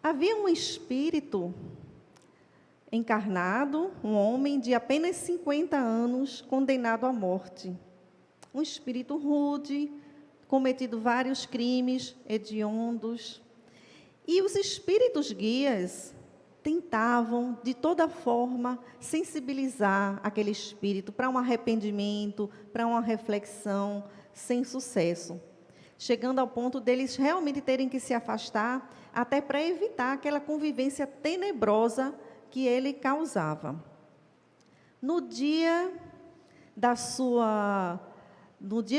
Havia um espírito encarnado, um homem de apenas 50 anos, condenado à morte. Um espírito rude, cometido vários crimes hediondos. E os espíritos guias tentavam, de toda forma, sensibilizar aquele espírito para um arrependimento, para uma reflexão, sem sucesso. Chegando ao ponto deles realmente terem que se afastar, até para evitar aquela convivência tenebrosa que ele causava. No dia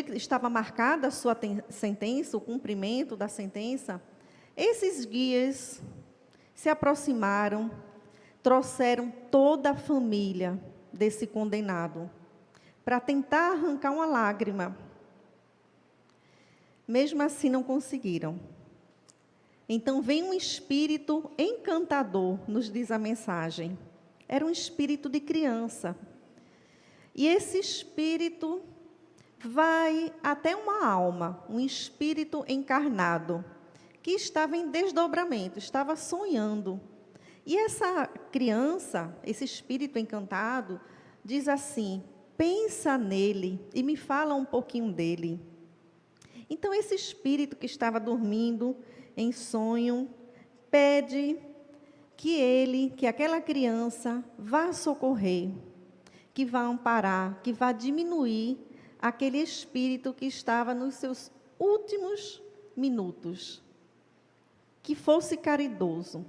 que estava marcada a sua sentença, o cumprimento da sentença, esses guias se aproximaram, trouxeram toda a família desse condenado, para tentar arrancar uma lágrima. Mesmo assim, não conseguiram. Então, vem um espírito encantador, nos diz a mensagem. Era um espírito de criança. E esse espírito vai até uma alma, um espírito encarnado, que estava em desdobramento, estava sonhando. E essa criança, esse espírito encantado, diz assim: pensa nele e me fala um pouquinho dele. Então, esse espírito que estava dormindo em sonho, pede que aquela criança vá socorrer, que vá amparar, que vá diminuir aquele espírito que estava nos seus últimos minutos, que fosse caridoso.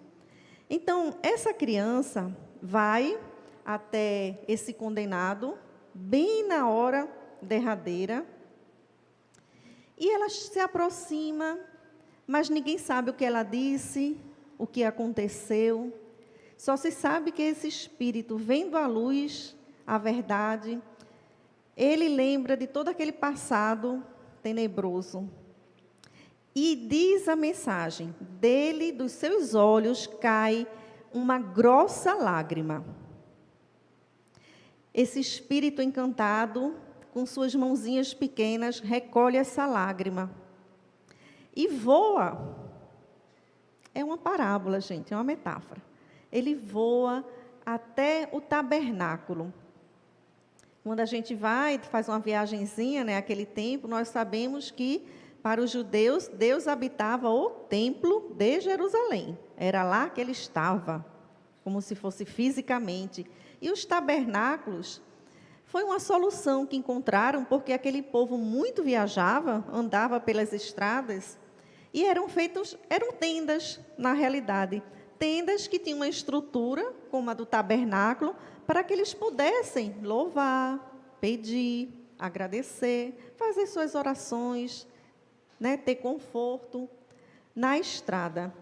Então, essa criança vai até esse condenado, bem na hora derradeira, e ela se aproxima, mas ninguém sabe o que ela disse, o que aconteceu. Só se sabe que esse espírito, vendo à luz a verdade, ele lembra de todo aquele passado tenebroso. E diz a mensagem, dele, dos seus olhos, cai uma grossa lágrima. Esse espírito encantado, com suas mãozinhas pequenas, recolhe essa lágrima e voa. É uma parábola, gente, é uma metáfora. Ele voa até o tabernáculo. Quando a gente vai, faz uma viagenzinha, né, aquele tempo, nós sabemos que, para os judeus, Deus habitava o templo de Jerusalém. Era lá que ele estava, como se fosse fisicamente. E os tabernáculos foi uma solução que encontraram, porque aquele povo muito viajava, andava pelas estradas, e eram tendas, na realidade. Tendas que tinham uma estrutura, como a do tabernáculo, para que eles pudessem louvar, pedir, agradecer, fazer suas orações, né, ter conforto na estrada.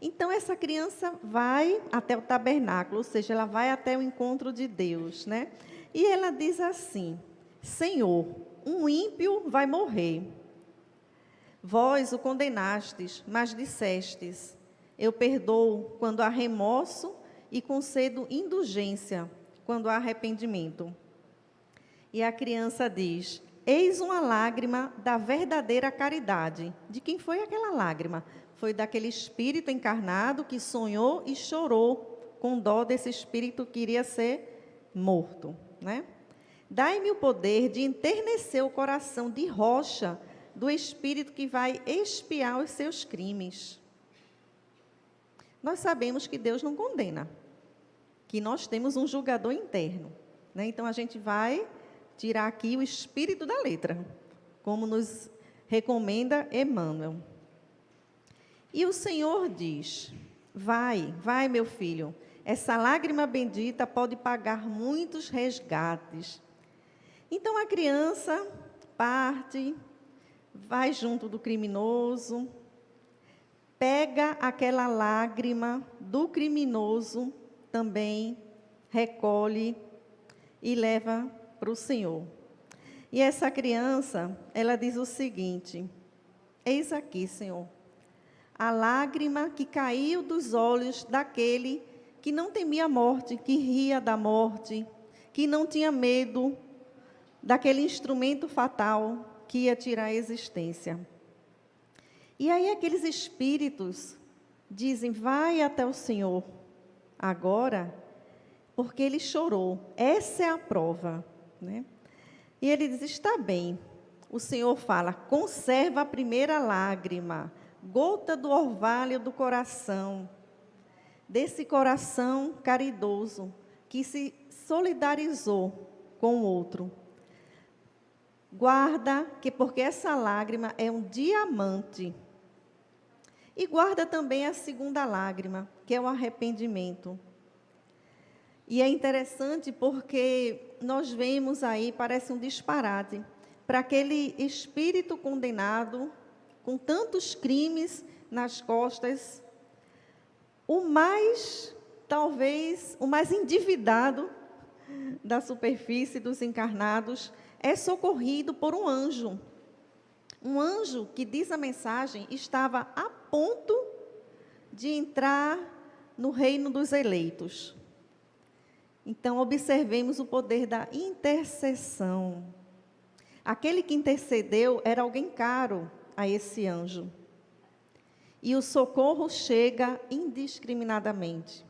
Então, essa criança vai até o tabernáculo, ou seja, ela vai até o encontro de Deus, né? E ela diz assim: Senhor, um ímpio vai morrer. Vós o condenastes, mas dissestes: eu perdoo quando há remorso e concedo indulgência quando há arrependimento. E a criança diz: eis uma lágrima da verdadeira caridade. De quem foi aquela lágrima? Foi daquele espírito encarnado que sonhou e chorou com dó desse espírito que iria ser morto, né? Dai-me o poder de enternecer o coração de rocha do espírito que vai expiar os seus crimes. Nós sabemos que Deus não condena, que nós temos um julgador interno, né? Então, a gente vai tirar aqui o espírito da letra, como nos recomenda Emmanuel. E o Senhor diz: vai, meu filho, essa lágrima bendita pode pagar muitos resgates. Então, a criança parte, vai junto do criminoso, pega aquela lágrima do criminoso, também recolhe e leva para o Senhor. E essa criança, ela diz o seguinte: eis aqui, Senhor, a lágrima que caiu dos olhos daquele que não temia a morte, que ria da morte, que não tinha medo daquele instrumento fatal que ia tirar a existência. E aí aqueles espíritos dizem: vai até o Senhor agora, porque ele chorou. Essa é a prova, né? E ele diz: está bem. O Senhor fala: conserva a primeira lágrima, gota do orvalho do coração, desse coração caridoso, que se solidarizou com o outro. Guarda, porque essa lágrima é um diamante. E guarda também a segunda lágrima, que é o arrependimento. E é interessante porque nós vemos aí, parece um disparate, para aquele espírito condenado, com tantos crimes nas costas, talvez, o mais endividado da superfície dos encarnados, é socorrido por um anjo. Um anjo que, diz a mensagem, estava a ponto de entrar no reino dos eleitos. Então, observemos o poder da intercessão. Aquele que intercedeu era alguém caro a esse anjo. E o socorro chega indiscriminadamente.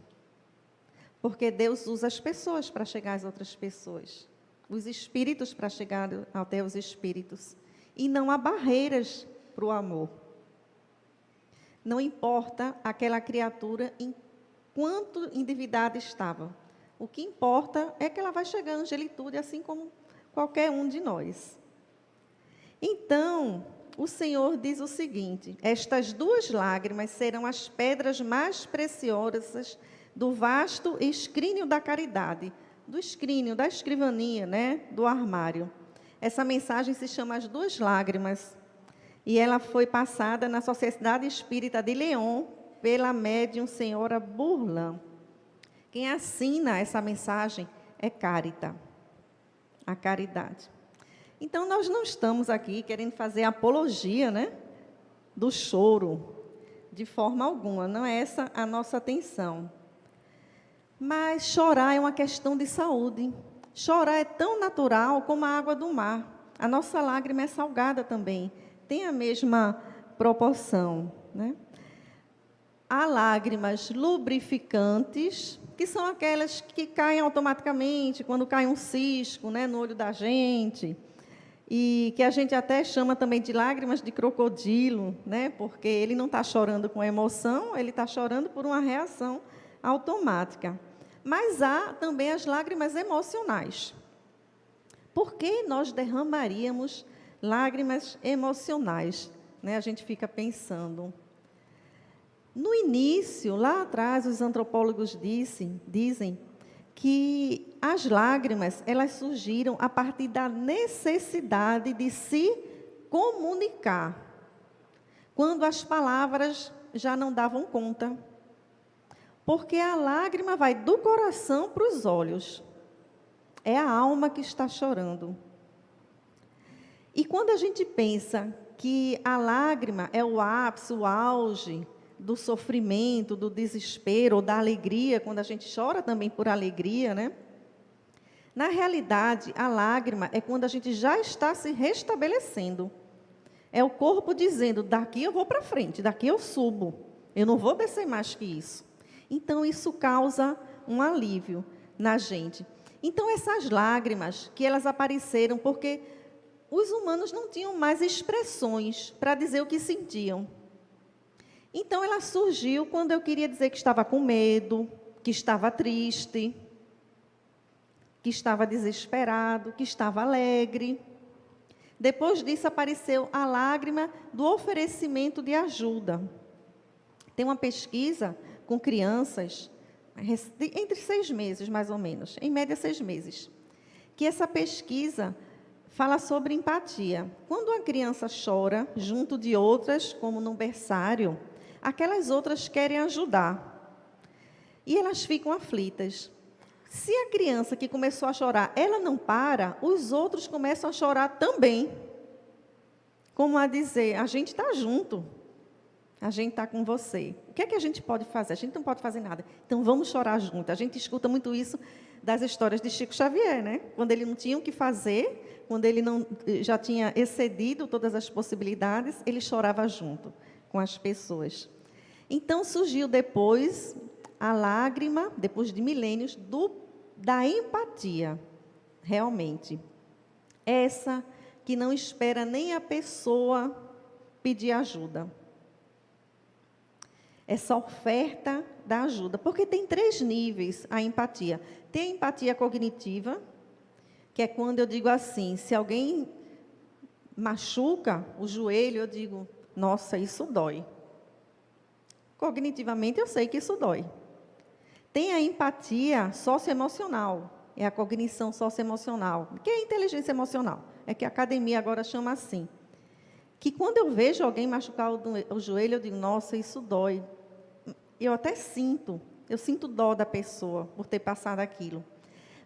Porque Deus usa as pessoas para chegar às outras pessoas. Os espíritos para chegar até os espíritos. E não há barreiras para o amor. Não importa aquela criatura em quanto endividada estava. O que importa é que ela vai chegar à angelitude, assim como qualquer um de nós. Então, o Senhor diz o seguinte: estas duas lágrimas serão as pedras mais preciosas do vasto escrínio da caridade, do escrínio, da escrivaninha, né, do armário. Essa mensagem se chama As Duas Lágrimas, e ela foi passada na Sociedade Espírita de León pela médium senhora Burlan. Quem assina essa mensagem é Cárita, a caridade. Então, nós não estamos aqui querendo fazer apologia, né, do choro, de forma alguma, não é essa a nossa atenção. Mas chorar é uma questão de saúde. Chorar é tão natural como a água do mar. A nossa lágrima é salgada também, tem a mesma proporção, né? Há lágrimas lubrificantes, que são aquelas que caem automaticamente quando cai um cisco, né, no olho da gente. E que a gente até chama também de lágrimas de crocodilo, né? Porque ele não está chorando com emoção, ele está chorando por uma reação automática. Mas há também as lágrimas emocionais. Por que nós derramaríamos lágrimas emocionais? Né? A gente fica pensando. No início, lá atrás, os antropólogos dizem que as lágrimas, elas surgiram a partir da necessidade de se comunicar, quando as palavras já não davam conta. Porque a lágrima vai do coração para os olhos. É a alma que está chorando. E quando a gente pensa que a lágrima é o ápice, o auge do sofrimento, do desespero ou da alegria, quando a gente chora também por alegria, né? Na realidade, a lágrima é quando a gente já está se restabelecendo. É o corpo dizendo: daqui eu vou para frente, daqui eu subo, eu não vou descer mais que isso. Então, isso causa um alívio na gente. Então, essas lágrimas, que elas apareceram porque os humanos não tinham mais expressões para dizer o que sentiam. Então, ela surgiu quando eu queria dizer que estava com medo, que estava triste, que estava desesperado, que estava alegre. Depois disso, apareceu a lágrima do oferecimento de ajuda. Tem uma pesquisa com crianças, entre 6 meses, mais ou menos, em média 6 meses, que essa pesquisa fala sobre empatia. Quando uma criança chora junto de outras, como num berçário, aquelas outras querem ajudar. E elas ficam aflitas. Se a criança que começou a chorar, ela não para, os outros começam a chorar também. Como a dizer: a gente está junto. A gente está com você. O que é que a gente pode fazer? A gente não pode fazer nada. Então, vamos chorar junto. A gente escuta muito isso das histórias de Chico Xavier, né? Quando ele não tinha o que fazer, quando ele não, já tinha excedido todas as possibilidades, ele chorava junto com as pessoas. Então surgiu depois a lágrima, depois de milênios, da empatia, realmente. Essa que não espera nem a pessoa pedir ajuda. Essa oferta da ajuda. Porque tem 3 níveis a empatia. Tem a empatia cognitiva, que é quando eu digo assim, se alguém machuca o joelho, eu digo, nossa, isso dói. Cognitivamente eu sei que isso dói. Tem a empatia socioemocional, é a cognição socioemocional, que é a inteligência emocional, é que a academia agora chama assim. Que quando eu vejo alguém machucar o joelho, eu digo, nossa, isso dói. Eu até eu sinto dó da pessoa por ter passado aquilo.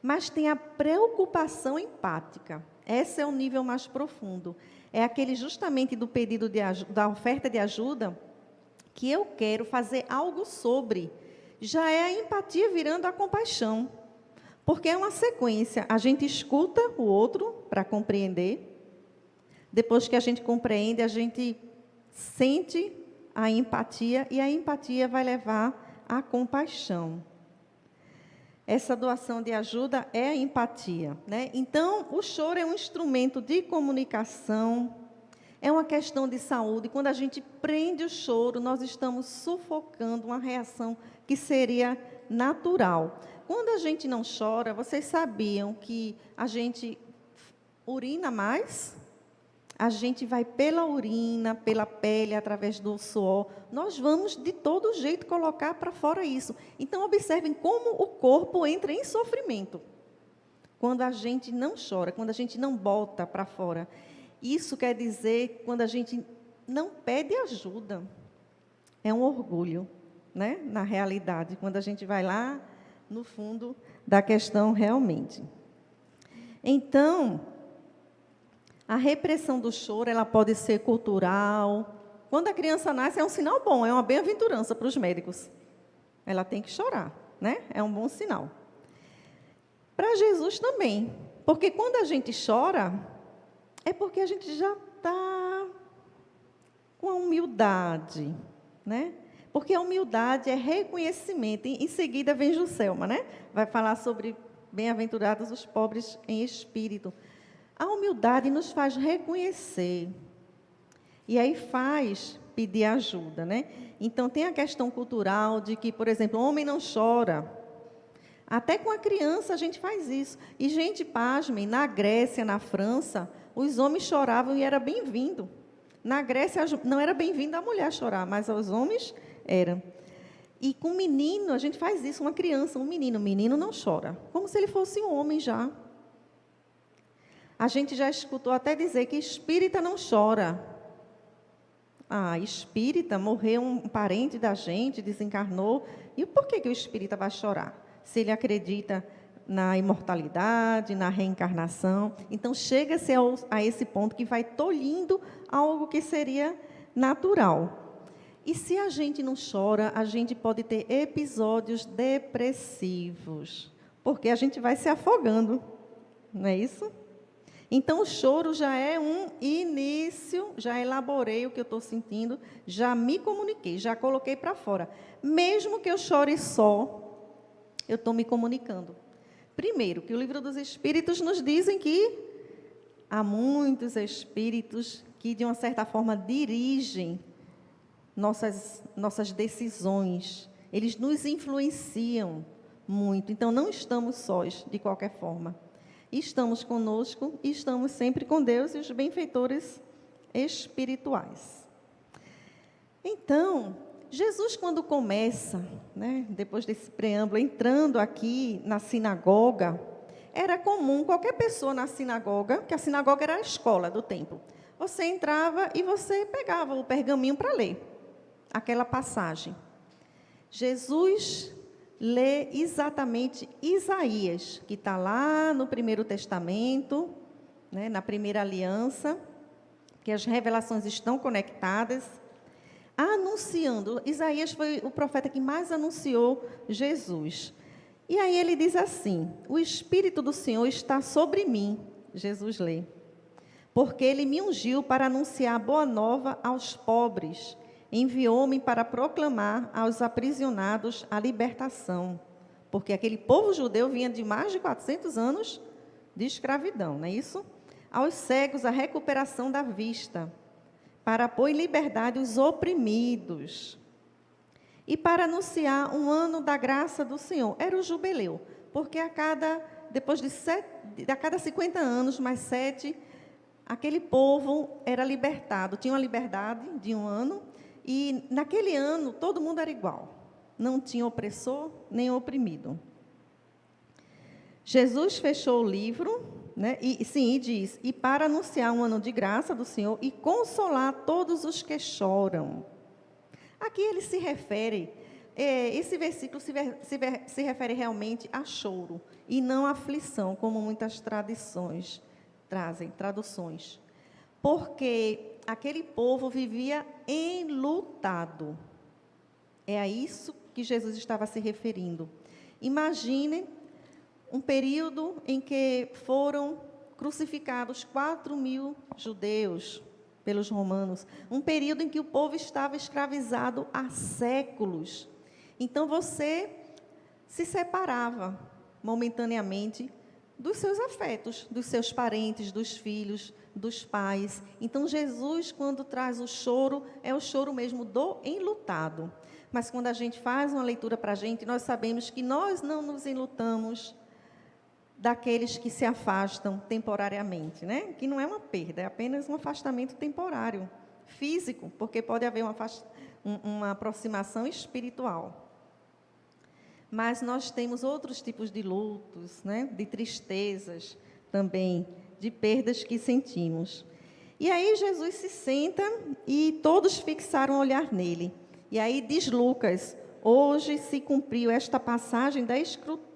Mas tem a preocupação empática. Esse é o nível mais profundo. É aquele justamente do pedido da oferta de ajuda, que eu quero fazer algo sobre. Já é a empatia virando a compaixão. Porque é uma sequência. A gente escuta o outro para compreender. Depois que a gente compreende, a gente sente a empatia, e a empatia vai levar à compaixão. Essa doação de ajuda é a empatia, né? Então, o choro é um instrumento de comunicação, é uma questão de saúde. Quando a gente prende o choro, nós estamos sufocando uma reação que seria natural. Quando a gente não chora, vocês sabiam que a gente urina mais? A gente vai pela urina, pela pele, através do suor. Nós vamos, de todo jeito, colocar para fora isso. Então, observem como o corpo entra em sofrimento. Quando a gente não chora, quando a gente não bota para fora. Isso quer dizer quando a gente não pede ajuda. É um orgulho, né? Na realidade, quando a gente vai lá no fundo da questão realmente. Então, a repressão do choro, ela pode ser cultural. Quando a criança nasce, é um sinal bom, é uma bem-aventurança para os médicos. Ela tem que chorar, né? É um bom sinal. Para Jesus também. Porque quando a gente chora, é porque a gente já está com a humildade, né? Porque a humildade é reconhecimento. Em seguida vem Juscelma, né? Vai falar sobre bem-aventurados os pobres em espírito. A humildade nos faz reconhecer. E aí faz pedir ajuda, né? Então, tem a questão cultural de que, por exemplo, o homem não chora. Até com a criança a gente faz isso. E, gente, pasmem, na Grécia, na França, os homens choravam e era bem-vindo. Na Grécia não era bem-vindo a mulher chorar, mas aos homens era. E com menino, a gente faz isso, uma criança, um menino não chora. Como se ele fosse um homem já. A gente já escutou até dizer que espírita não chora. Ah, espírita, morreu um parente da gente, desencarnou. E por que o espírita vai chorar? Se ele acredita na imortalidade, na reencarnação. Então, chega-se a esse ponto que vai tolhindo algo que seria natural. E se a gente não chora, a gente pode ter episódios depressivos. Porque a gente vai se afogando. Não é isso? Então, o choro já é um início, já elaborei o que eu estou sentindo, já me comuniquei, já coloquei para fora. Mesmo que eu chore só, eu estou me comunicando. Primeiro, que o Livro dos Espíritos nos dizem que há muitos espíritos que, de uma certa forma, dirigem nossas decisões. Eles nos influenciam muito. Então, não estamos sós, de qualquer forma. Estamos conosco e estamos sempre com Deus e os benfeitores espirituais. Então, Jesus, quando começa, né, depois desse preâmbulo, entrando aqui na sinagoga, era comum qualquer pessoa na sinagoga, que a sinagoga era a escola do templo, você entrava e você pegava o pergaminho para ler aquela passagem. Jesus lê exatamente Isaías, que está lá no Primeiro Testamento, né, na Primeira Aliança, que as revelações estão conectadas, anunciando. Isaías foi o profeta que mais anunciou Jesus. E aí ele diz assim: o Espírito do Senhor está sobre mim, Jesus lê, porque ele me ungiu para anunciar a boa nova aos pobres. enviou-me para proclamar aos aprisionados a libertação, porque aquele povo judeu vinha de mais de 400 anos de escravidão, não é isso? Aos cegos a recuperação da vista, para pôr em liberdade os oprimidos, e para anunciar um ano da graça do Senhor. Era o jubileu, porque a cada 50 anos, mais 7, aquele povo era libertado, tinha uma liberdade de um ano, e naquele ano todo mundo era igual, não tinha opressor nem oprimido. Jesus fechou o livro, né, e diz, e para anunciar um ano de graça do Senhor e consolar todos os que choram. Aqui ele se refere, esse versículo se refere realmente a choro e não a aflição, como muitas traduções. Porque aquele povo vivia enlutado. É a isso que Jesus estava se referindo. Imaginem um período em que foram crucificados 4.000 judeus pelos romanos. Um período em que o povo estava escravizado há séculos. Então, você se separava momentaneamente dos seus afetos, dos seus parentes, dos filhos, dos pais. Então, Jesus, quando traz o choro, é o choro mesmo do enlutado. Mas quando a gente faz uma leitura para a gente, nós sabemos que nós não nos enlutamos daqueles que se afastam temporariamente, né? Que não é uma perda, é apenas um afastamento temporário, físico, porque pode haver uma aproximação espiritual. Mas nós temos outros tipos de lutos, né? De tristezas também, de perdas que sentimos. E aí Jesus se senta e todos fixaram o olhar nele. E aí diz Lucas, hoje se cumpriu esta passagem da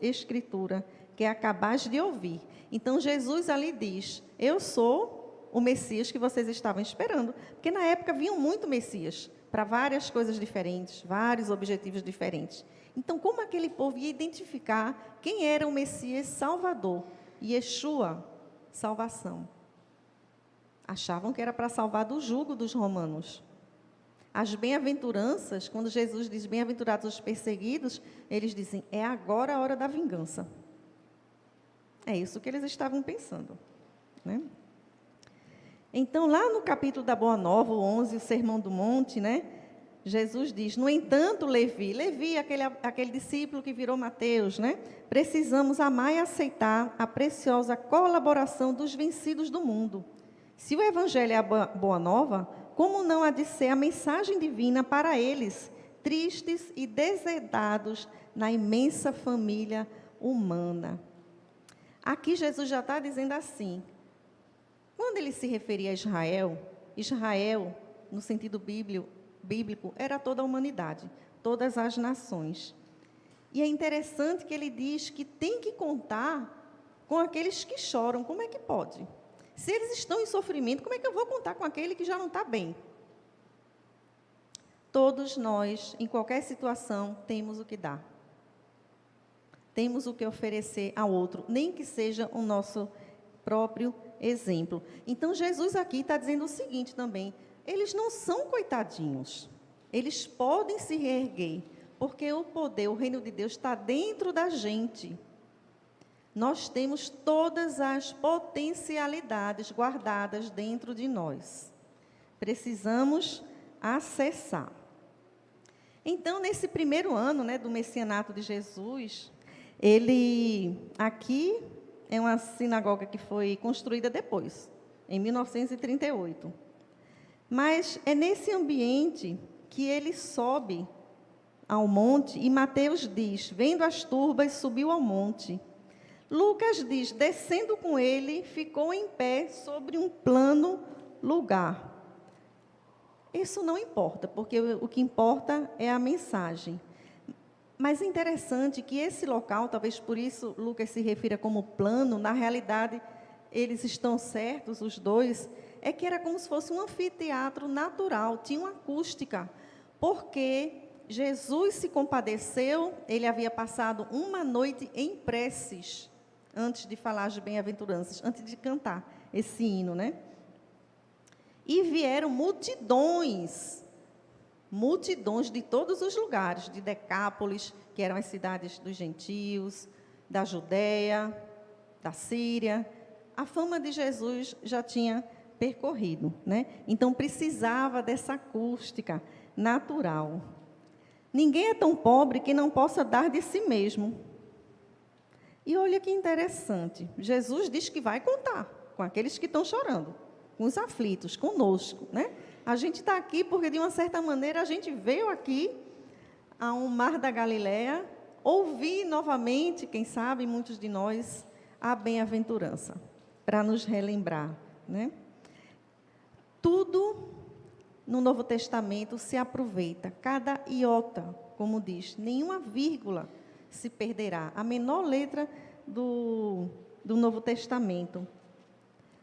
Escritura, que acabais de ouvir. Então, Jesus ali diz, eu sou o Messias que vocês estavam esperando. Porque na época vinham muito Messias, para várias coisas diferentes, vários objetivos diferentes. Então, como aquele povo ia identificar quem era o Messias Salvador? Yeshua, salvação. Achavam que era para salvar do jugo dos romanos. As bem-aventuranças, quando Jesus diz bem-aventurados os perseguidos, eles dizem, é agora a hora da vingança. É isso que eles estavam pensando, né? Então, lá no capítulo da Boa Nova, o 11, o Sermão do Monte, né? Jesus diz, no entanto, Levi, aquele discípulo que virou Mateus, né? Precisamos amar e aceitar a preciosa colaboração dos vencidos do mundo. Se o Evangelho é a Boa Nova, como não há de ser a mensagem divina para eles, tristes e deserdados na imensa família humana? Aqui Jesus já está dizendo assim, quando ele se referia a Israel, Israel, no sentido bíblico, era toda a humanidade, todas as nações. E é interessante que ele diz que tem que contar com aqueles que choram. Como é que pode? Se eles estão em sofrimento, como é que eu vou contar com aquele que já não está bem? Todos nós, em qualquer situação, temos o que dar. Temos o que oferecer ao outro, nem que seja o nosso próprio exemplo. Então, Jesus aqui está dizendo o seguinte também, eles não são coitadinhos, eles podem se reerguer, porque o poder, o reino de Deus está dentro da gente. Nós temos todas as potencialidades guardadas dentro de nós. Precisamos acessar. Então, nesse primeiro ano, né, do messianato de Jesus, aqui é uma sinagoga que foi construída depois, em 1938. Mas é nesse ambiente que ele sobe ao monte, e Mateus diz, vendo as turbas, subiu ao monte. Lucas diz, descendo com ele, ficou em pé sobre um plano lugar. Isso não importa, porque o que importa é a mensagem. Mas é interessante que esse local, talvez por isso Lucas se refira como plano, na realidade, eles estão certos, os dois, é que era como se fosse um anfiteatro natural, tinha uma acústica, porque Jesus se compadeceu, ele havia passado uma noite em preces, antes de falar as bem-aventuranças, antes de cantar esse hino, né? E vieram multidões multidões de todos os lugares, de Decápolis, que eram as cidades dos gentios, da Judéia, da Síria. A fama de Jesus já tinha percorrido, né? Então precisava dessa acústica natural. Ninguém é tão pobre que não possa dar de si mesmo. E olha que interessante, Jesus diz que vai contar com aqueles que estão chorando, com os aflitos, conosco, né? A gente está aqui porque, de uma certa maneira, a gente veio aqui a um mar da Galileia, ouvir novamente, quem sabe, muitos de nós, a bem-aventurança, para nos relembrar, né? Tudo no Novo Testamento se aproveita, cada iota, como diz, nenhuma vírgula se perderá, a menor letra do Novo Testamento.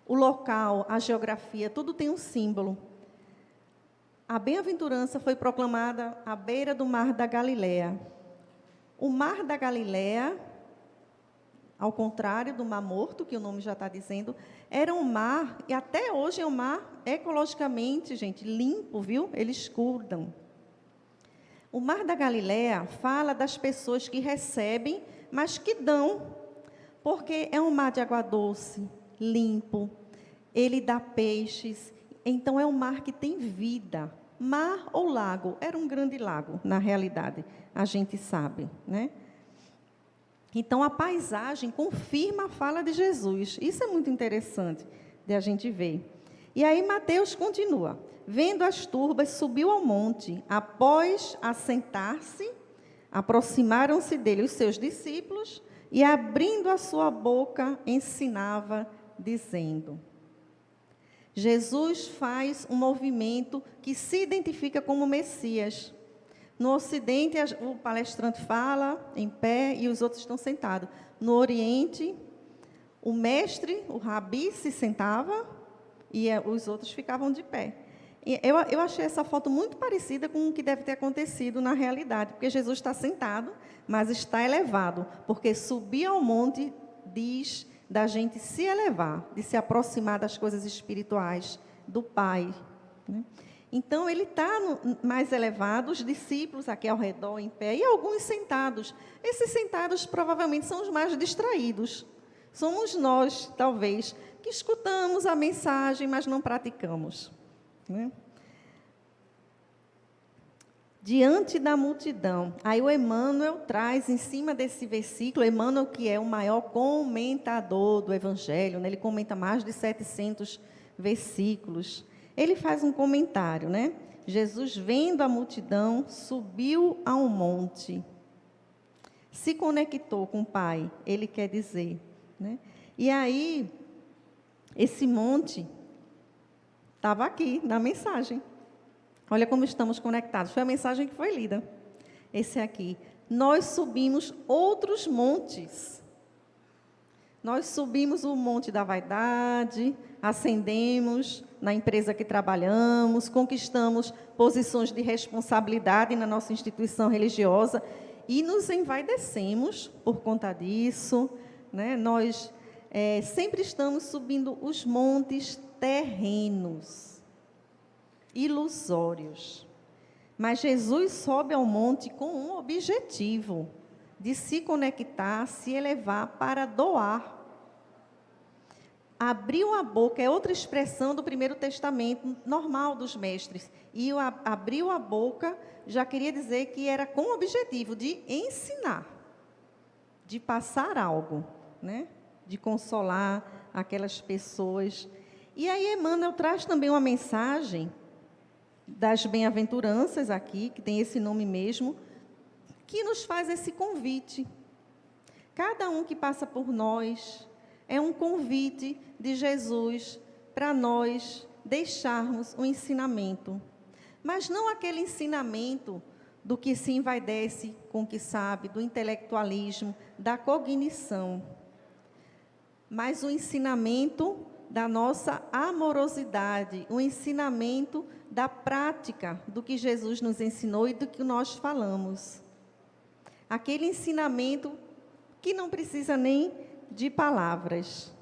O local, a geografia, tudo tem um símbolo. A bem-aventurança foi proclamada à beira do mar da Galileia. O mar da Galileia, ao contrário do Mar Morto, que o nome já está dizendo, era um mar, e até hoje é um mar ecologicamente, gente, limpo, viu? Eles cuidam. O mar da Galileia fala das pessoas que recebem, mas que dão, porque é um mar de água doce, limpo, ele dá peixes, então é um mar que tem vida. Mar ou lago? Era um grande lago, na realidade, a gente sabe, né? Então, a paisagem confirma a fala de Jesus. Isso é muito interessante de a gente ver. E aí, Mateus continua. Vendo as turbas, subiu ao monte. Após assentar-se, aproximaram-se dele os seus discípulos e, abrindo a sua boca, ensinava, dizendo... Jesus faz um movimento que se identifica como Messias. No Ocidente, o palestrante fala em pé e os outros estão sentados. No Oriente, o mestre, o rabi, se sentava e os outros ficavam de pé. E eu achei essa foto muito parecida com o que deve ter acontecido na realidade, porque Jesus está sentado, mas está elevado, porque subir ao monte diz da gente se elevar, de se aproximar das coisas espirituais do Pai, né? Então, ele está mais elevado, os discípulos aqui ao redor, em pé, e alguns sentados. Esses sentados, provavelmente, são os mais distraídos. Somos nós, talvez, que escutamos a mensagem, mas não praticamos, né? Diante da multidão. Aí o Emmanuel traz em cima desse versículo, Emmanuel, que é o maior comentador do Evangelho, né? Ele comenta mais de 700 versículos. Ele faz um comentário, né? Jesus, vendo a multidão, subiu a um monte. Se conectou com o Pai, ele quer dizer, né? E aí, esse monte estava aqui na mensagem. Olha como estamos conectados. Foi a mensagem que foi lida. Esse aqui. Nós subimos outros montes. Nós subimos o monte da vaidade, ascendemos na empresa que trabalhamos, conquistamos posições de responsabilidade na nossa instituição religiosa e nos envaidecemos por conta disso, né? Nós sempre estamos subindo os montes terrenos, ilusórios. Mas Jesus sobe ao monte com um objetivo, de se conectar, se elevar para doar. Abriu a boca, é outra expressão do Primeiro Testamento, normal dos mestres. E abriu a boca, já queria dizer que era com o objetivo de ensinar, de passar algo, né? De consolar aquelas pessoas. E aí Emmanuel traz também uma mensagem das bem-aventuranças aqui, que tem esse nome mesmo, que nos faz esse convite. Cada um que passa por nós é um convite de Jesus para nós deixarmos um ensinamento. Mas não aquele ensinamento do que se envaidece com o que sabe, do intelectualismo, da cognição. Mas o ensinamento da nossa amorosidade, o ensinamento da prática do que Jesus nos ensinou e do que nós falamos. Aquele ensinamento que não precisa nem de palavras.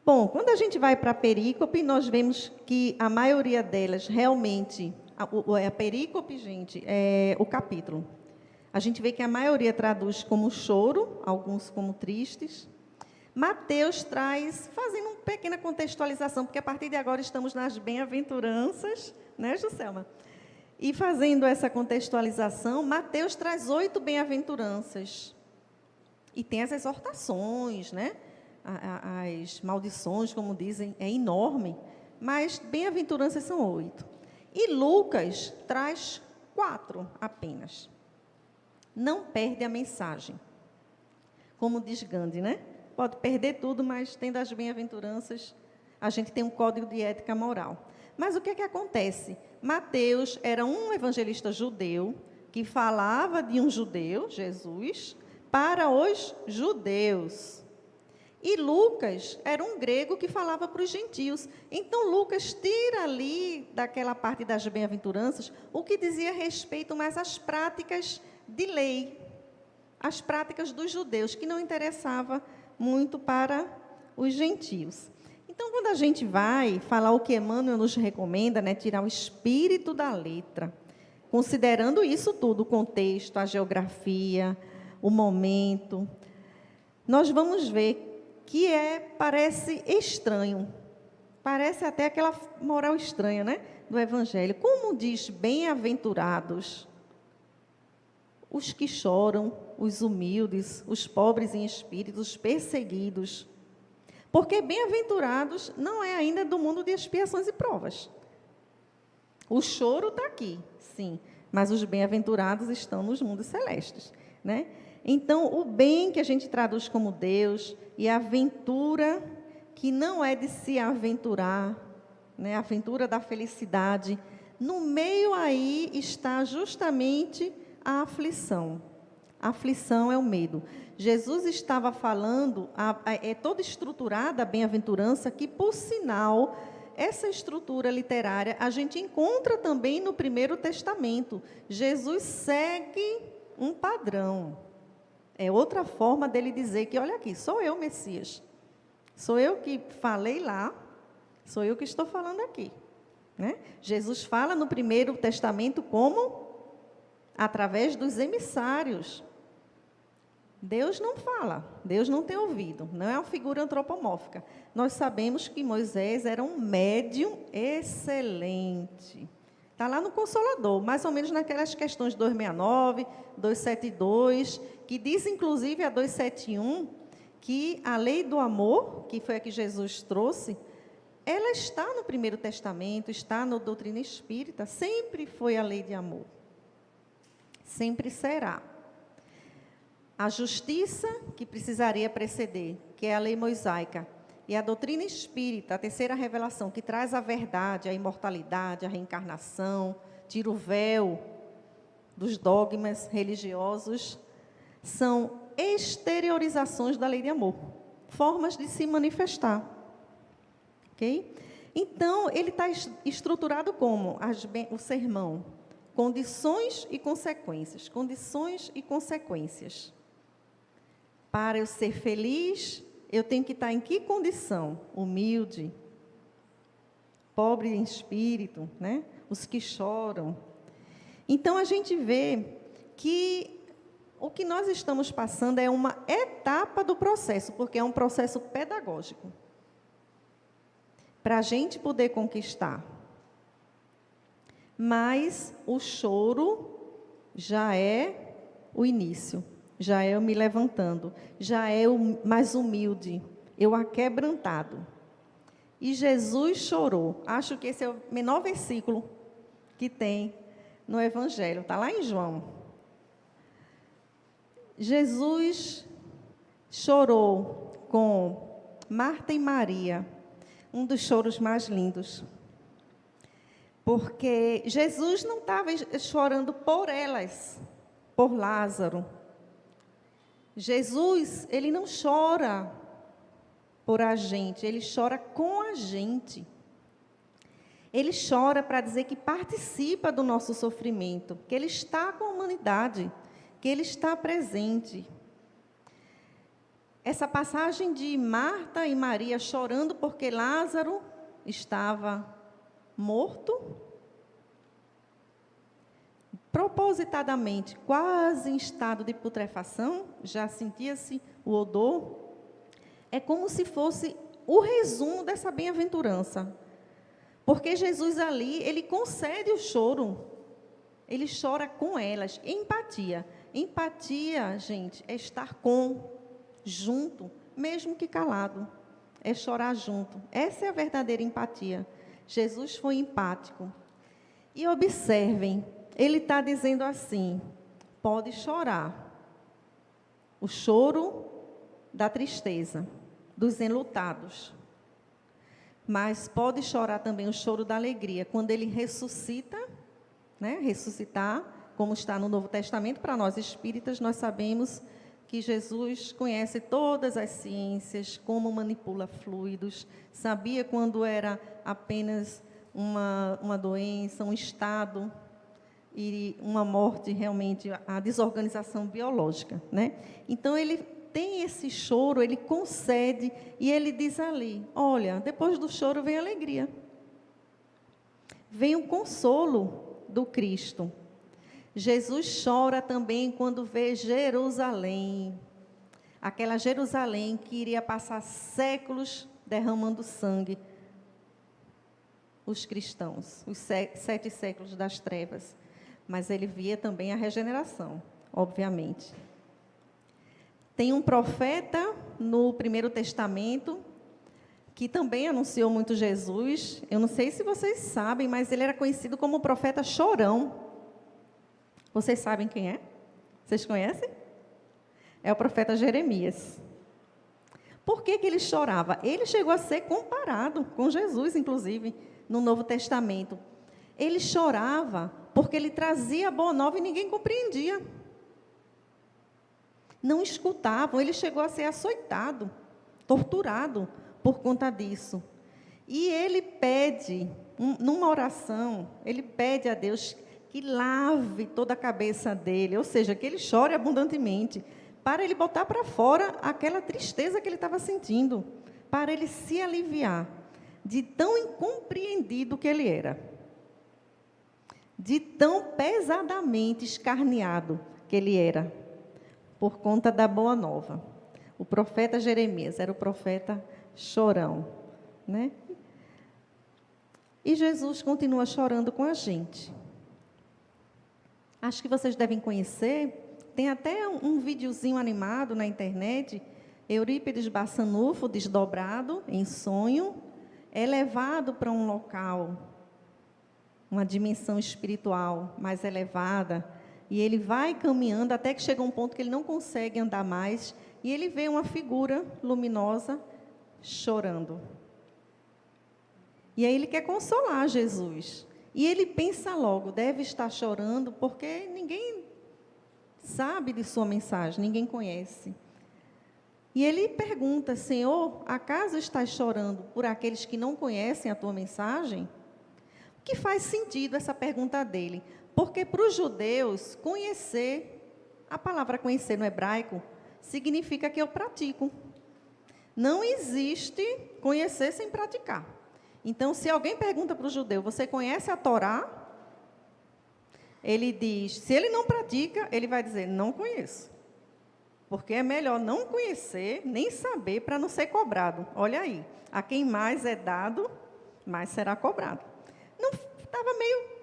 Bom, quando a gente vai para a perícope, nós vemos que a maioria delas realmente, a perícope, gente, é o capítulo. A gente vê que a maioria traduz como choro, alguns como tristes. Mateus traz, fazendo uma pequena contextualização, porque a partir de agora estamos nas bem-aventuranças, né, Juscelma? E fazendo essa contextualização, Mateus traz 8 bem-aventuranças. E tem as exortações, né? As maldições, como dizem, é enorme. Mas bem-aventuranças são 8. E Lucas traz 4 apenas. Não perde a mensagem. Como diz Gandhi, né? Pode perder tudo, mas tendo as bem-aventuranças, a gente tem um código de ética moral. Mas o que é que acontece? Mateus era um evangelista judeu que falava de um judeu, Jesus, para os judeus. E Lucas era um grego que falava para os gentios. Então, Lucas tira ali, daquela parte das bem-aventuranças, o que dizia respeito mais às práticas de lei, as práticas dos judeus, que não interessava muito para os gentios. Então, quando a gente vai falar o que Emmanuel nos recomenda, né, tirar o espírito da letra, considerando isso tudo, o contexto, a geografia, o momento, nós vamos ver que parece estranho, parece até aquela moral estranha, né, do Evangelho. Como diz, bem-aventurados os que choram, os humildes, os pobres em espírito, os perseguidos. Porque bem-aventurados não é ainda do mundo de expiações e provas. O choro está aqui, sim, mas os bem-aventurados estão nos mundos celestes, né? Então, o bem que a gente traduz como Deus e a aventura que não é de se aventurar, né? A aventura da felicidade, no meio aí está justamente a aflição. A aflição é o medo. Jesus estava falando, é toda estruturada a bem-aventurança, que, por sinal, essa estrutura literária a gente encontra também no Primeiro Testamento. Jesus segue um padrão. É outra forma dele dizer que, olha aqui, sou eu, Messias. Sou eu que falei lá, sou eu que estou falando aqui. Né? Jesus fala no Primeiro Testamento como? Através dos emissários. Deus não fala, Deus não tem ouvido, não é uma figura antropomórfica. Nós sabemos que Moisés era um médium excelente. Está lá no Consolador, mais ou menos naquelas questões 269, 272, que diz inclusive a 271, que a lei do amor, que foi a que Jesus trouxe, ela está no Primeiro Testamento, está na doutrina espírita, sempre foi a lei de amor. Sempre será. A justiça que precisaria preceder, que é a lei mosaica, e a doutrina espírita, a terceira revelação, que traz a verdade, a imortalidade, a reencarnação, tira o véu dos dogmas religiosos, são exteriorizações da lei de amor, formas de se manifestar. Ok? Então, ele está estruturado como o sermão, condições e consequências, condições e consequências. Para eu ser feliz, eu tenho que estar em que condição? Humilde, pobre em espírito, né? Os que choram. Então, a gente vê que o que nós estamos passando é uma etapa do processo, porque é um processo pedagógico. Para a gente poder conquistar. Mas o choro já é o início. Já é eu me levantando, já é o mais humilde, eu aquebrantado. E Jesus chorou. Acho que esse é o menor versículo que tem no Evangelho, está lá em João. Jesus chorou com Marta e Maria, um dos choros mais lindos. Porque Jesus não estava chorando por elas, por Lázaro. Jesus, ele não chora por a gente, ele chora com a gente. Ele chora para dizer que participa do nosso sofrimento, que ele está com a humanidade, que ele está presente. essa passagem de Marta e Maria chorando porque Lázaro estava morto, propositadamente, quase em estado de putrefação, já sentia-se o odor, é como se fosse o resumo dessa bem-aventurança. Porque Jesus ali, ele concede o choro, ele chora com elas, empatia. Empatia, gente, é estar junto, mesmo que calado, é chorar junto. Essa é a verdadeira empatia. Jesus foi empático. E observem, ele está dizendo assim, pode chorar, o choro da tristeza, dos enlutados, mas pode chorar também o choro da alegria, quando ele ressuscita, né? Ressuscitar, como está no Novo Testamento, para nós espíritas, nós sabemos que Jesus conhece todas as ciências, como manipula fluidos, sabia quando era apenas uma doença, um estado, e uma morte realmente, a desorganização biológica, né? Então, ele tem esse choro, ele concede, e ele diz ali, olha, depois do choro vem a alegria. Vem o consolo do Cristo. Jesus chora também quando vê Jerusalém. Aquela Jerusalém que iria passar séculos derramando sangue. Os cristãos, os 7 séculos das trevas. Mas ele via também a regeneração, obviamente. Tem um profeta no Primeiro Testamento, que também anunciou muito Jesus. Eu não sei se vocês sabem, mas ele era conhecido como o profeta chorão. Vocês sabem quem é? Vocês conhecem? É o profeta Jeremias. Por que ele chorava? Ele chegou a ser comparado com Jesus, inclusive, no Novo Testamento. Ele chorava porque ele trazia a boa nova e ninguém compreendia. Não escutavam, ele chegou a ser açoitado, torturado por conta disso. E ele pede, numa oração, ele pede a Deus que lave toda a cabeça dele, ou seja, que ele chore abundantemente, para ele botar para fora aquela tristeza que ele estava sentindo, para ele se aliviar de tão incompreendido que ele era, de tão pesadamente escarneado que ele era, por conta da boa nova. O profeta Jeremias era o profeta chorão, né? E Jesus continua chorando com a gente. Acho que vocês devem conhecer, tem até um videozinho animado na internet, Eurípides Bassanufo, desdobrado em sonho, é levado para um local, uma dimensão espiritual mais elevada, e ele vai caminhando até que chega um ponto que ele não consegue andar mais, e ele vê uma figura luminosa chorando. E aí ele quer consolar Jesus. E ele pensa logo, deve estar chorando, porque ninguém sabe de sua mensagem, ninguém conhece. E ele pergunta, Senhor, acaso estás chorando por aqueles que não conhecem a tua mensagem? O que faz sentido essa pergunta dele? Porque para os judeus, conhecer, a palavra conhecer no hebraico, significa que eu pratico. Não existe conhecer sem praticar. Então, se alguém pergunta para o judeu, você conhece a Torá? Ele diz, se ele não pratica, ele vai dizer, não conheço. Porque é melhor não conhecer, nem saber, para não ser cobrado. Olha aí, a quem mais é dado, mais será cobrado. Não estava meio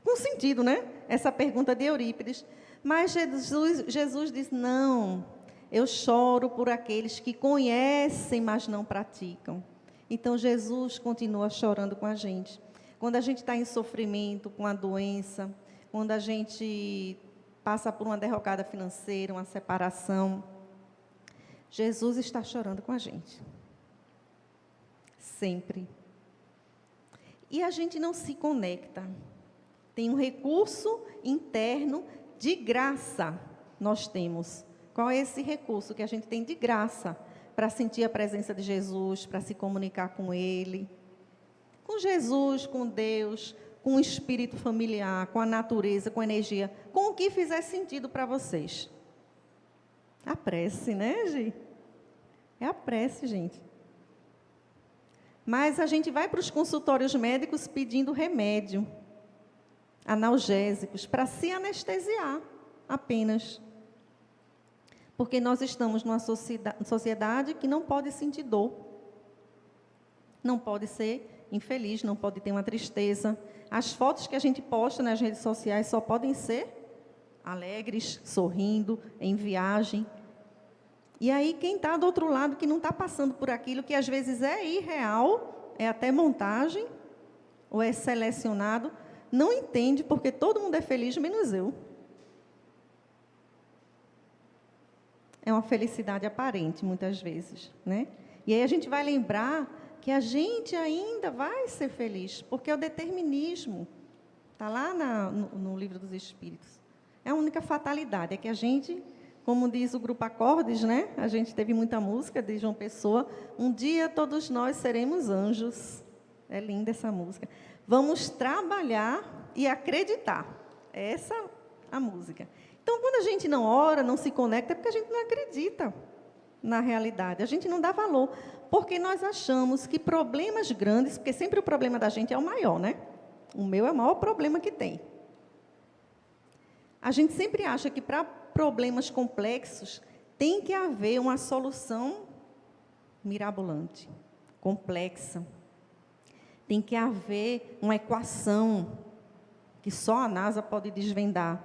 com sentido, né? Essa pergunta de Eurípides. Mas Jesus diz, não, eu choro por aqueles que conhecem, mas não praticam. Então, Jesus continua chorando com a gente. Quando a gente está em sofrimento, com a doença, quando a gente passa por uma derrocada financeira, uma separação, Jesus está chorando com a gente. Sempre. E a gente não se conecta. Tem um recurso interno de graça, nós temos. Qual é esse recurso que a gente tem de graça para sentir a presença de Jesus, para se comunicar com Ele? Com Jesus, com Deus, com o espírito familiar, com a natureza, com a energia, com o que fizer sentido para vocês. A prece, né, Gi? É a prece, gente. Mas a gente vai para os consultórios médicos pedindo remédio, analgésicos, para se anestesiar apenas. Porque nós estamos numa sociedade que não pode sentir dor. Não pode ser infeliz, não pode ter uma tristeza. As fotos que a gente posta nas redes sociais só podem ser alegres, sorrindo, em viagem. E aí, quem está do outro lado, que não está passando por aquilo, que às vezes é irreal, é até montagem, ou é selecionado, não entende, porque todo mundo é feliz, menos eu. É uma felicidade aparente, muitas vezes, né? E aí a gente vai lembrar que a gente ainda vai ser feliz, porque é o determinismo. Está lá no Livro dos Espíritos. É a única fatalidade, é que a gente, como diz o grupo Acordes, né? A gente teve muita música de João Pessoa. Um dia todos nós seremos anjos. É linda essa música. Vamos trabalhar e acreditar. É essa a música. Então, quando a gente não ora, não se conecta, é porque a gente não acredita na realidade. A gente não dá valor. Porque nós achamos que problemas grandes, porque sempre o problema da gente é o maior, né? O meu é o maior problema que tem. A gente sempre acha que para problemas complexos tem que haver uma solução mirabolante, complexa. Tem que haver uma equação que só a NASA pode desvendar.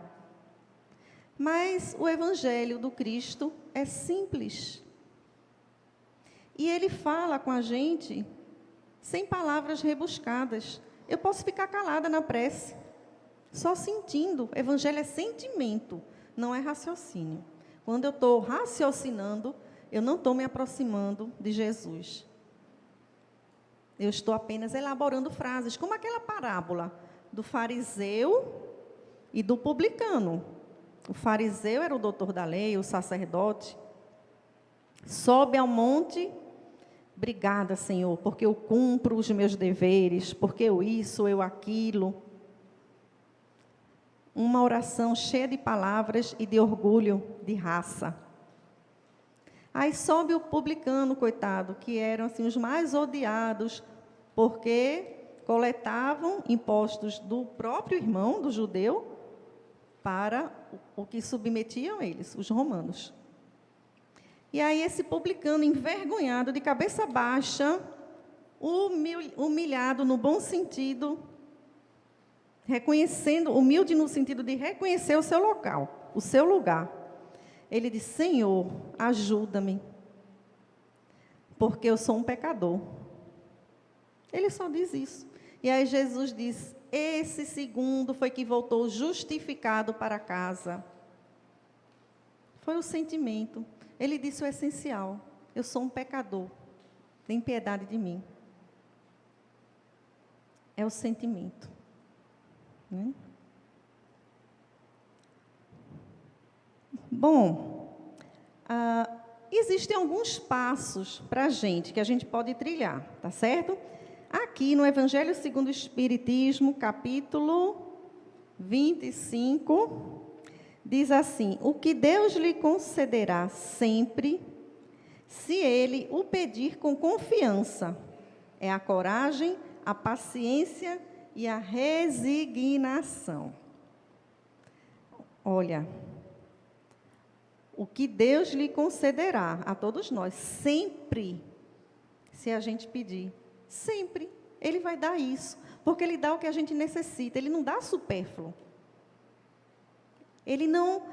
Mas o Evangelho do Cristo é simples. E ele fala com a gente sem palavras rebuscadas. Eu posso ficar calada na prece, só sentindo. Evangelho é sentimento, não é raciocínio. Quando eu estou raciocinando, eu não estou me aproximando de Jesus. Eu estou apenas elaborando frases, como aquela parábola do fariseu e do publicano. O fariseu era o doutor da lei, o sacerdote. Sobe ao monte, obrigada, Senhor, porque eu cumpro os meus deveres, porque eu isso, eu aquilo. Uma oração cheia de palavras e de orgulho, de raça. Aí sobe o publicano, coitado, que eram assim, os mais odiados, porque coletavam impostos do próprio irmão, do judeu, para o que submetiam eles, os romanos. E aí esse publicano, envergonhado, de cabeça baixa, humilhado no bom sentido, reconhecendo, humilde no sentido de reconhecer o seu local, o seu lugar. Ele diz: Senhor, ajuda-me, porque eu sou um pecador. Ele só diz isso. E aí Jesus diz: esse segundo foi que voltou justificado para casa. Foi o sentimento. Ele disse o essencial: eu sou um pecador, tem piedade de mim. É o sentimento. Né? Bom, existem alguns passos para a gente, que a gente pode trilhar, tá certo? Aqui no Evangelho segundo o Espiritismo, capítulo 25, diz assim: o que Deus lhe concederá sempre, se ele o pedir com confiança, é a coragem, a paciência e a resignação. Olha, o que Deus lhe concederá a todos nós, sempre, se a gente pedir, sempre, Ele vai dar isso, porque Ele dá o que a gente necessita, Ele não dá supérfluo. Ele não,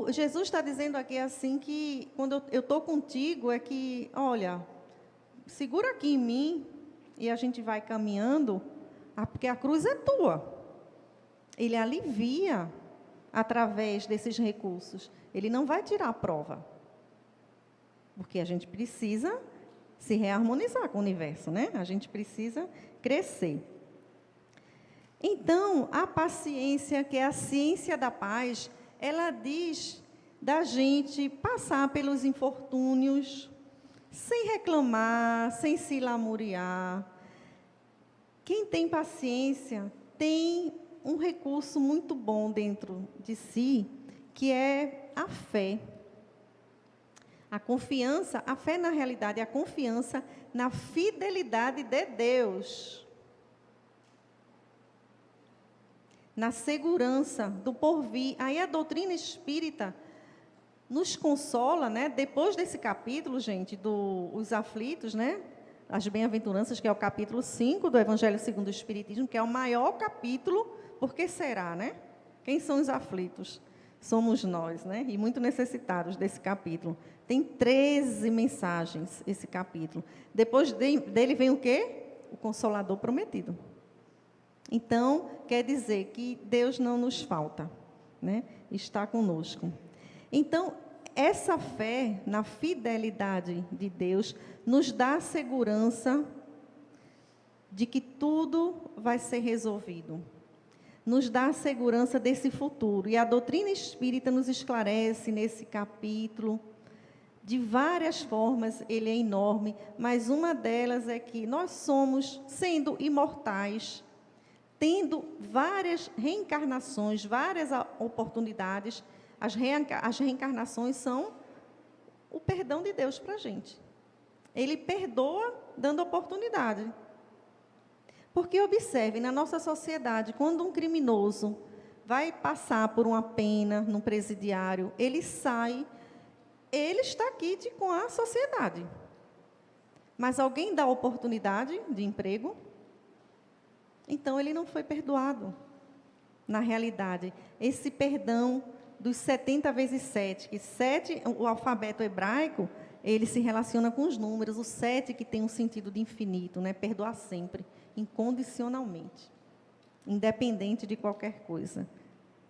Jesus está dizendo aqui assim que, quando eu estou contigo, é que, olha, segura aqui em mim, e a gente vai caminhando, porque a cruz é tua. Ele alivia através desses recursos. Ele não vai tirar a prova. Porque a gente precisa se reharmonizar com o universo, né? A gente precisa crescer. Então, a paciência, que é a ciência da paz, ela diz da gente passar pelos infortúnios, sem reclamar, sem se lamuriar. Quem tem paciência tem um recurso muito bom dentro de si, que é a fé. A confiança, a fé na realidade é a confiança na fidelidade de Deus. Na segurança do porvir. Aí a doutrina espírita nos consola, né? Depois desse capítulo, gente, dos aflitos, né? As bem-aventuranças, que é o capítulo 5 do Evangelho segundo o Espiritismo, que é o maior capítulo. Por que será, né? Quem são os aflitos? Somos nós, né? E muito necessitados desse capítulo. Tem 13 mensagens esse capítulo. Depois dele vem o quê? O Consolador prometido. Então, quer dizer que Deus não nos falta, né? Está conosco. Então, essa fé na fidelidade de Deus nos dá a segurança de que tudo vai ser resolvido. Nos dá a segurança desse futuro. E a doutrina espírita nos esclarece nesse capítulo, de várias formas, ele é enorme, mas uma delas é que nós somos, sendo imortais, tendo várias reencarnações, várias oportunidades, as reencarnações são o perdão de Deus para a gente. Ele perdoa dando oportunidade. Porque observe, na nossa sociedade, quando um criminoso vai passar por uma pena num presidiário, ele sai, ele está aqui com a sociedade. Mas alguém dá oportunidade de emprego? Então ele não foi perdoado. Na realidade, esse perdão dos 70 vezes 7, que 7, o alfabeto hebraico, ele se relaciona com os números, o 7 que tem um sentido de infinito, né? Perdoar sempre, incondicionalmente, independente de qualquer coisa,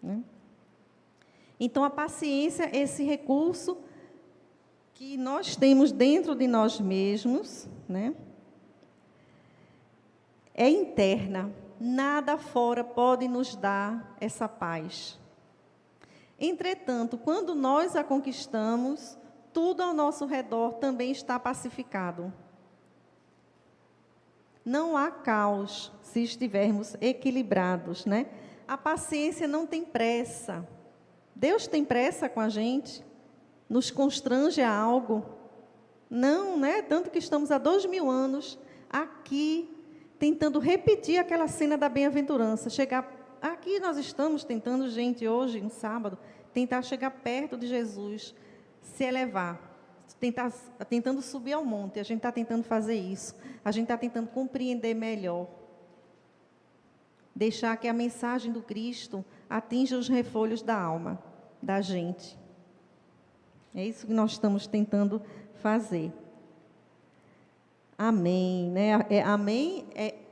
né? Então, a paciência é esse recurso que nós temos dentro de nós mesmos, né? É interna, nada fora pode nos dar essa paz. Entretanto, quando nós a conquistamos, tudo ao nosso redor também está pacificado. Não há caos se estivermos equilibrados, né? A paciência não tem pressa. Deus tem pressa com a gente? Nos constrange a algo? Não, né? Tanto que estamos há 2000 anos aqui, tentando repetir aquela cena da bem-aventurança. Aqui nós estamos tentando, gente, hoje, no sábado, tentar chegar perto de Jesus, se elevar, tentando subir ao monte. A gente está tentando fazer isso. A gente está tentando compreender melhor. Deixar que a mensagem do Cristo atinja os refolhos da alma da gente. É isso que nós estamos tentando fazer. Amém, né?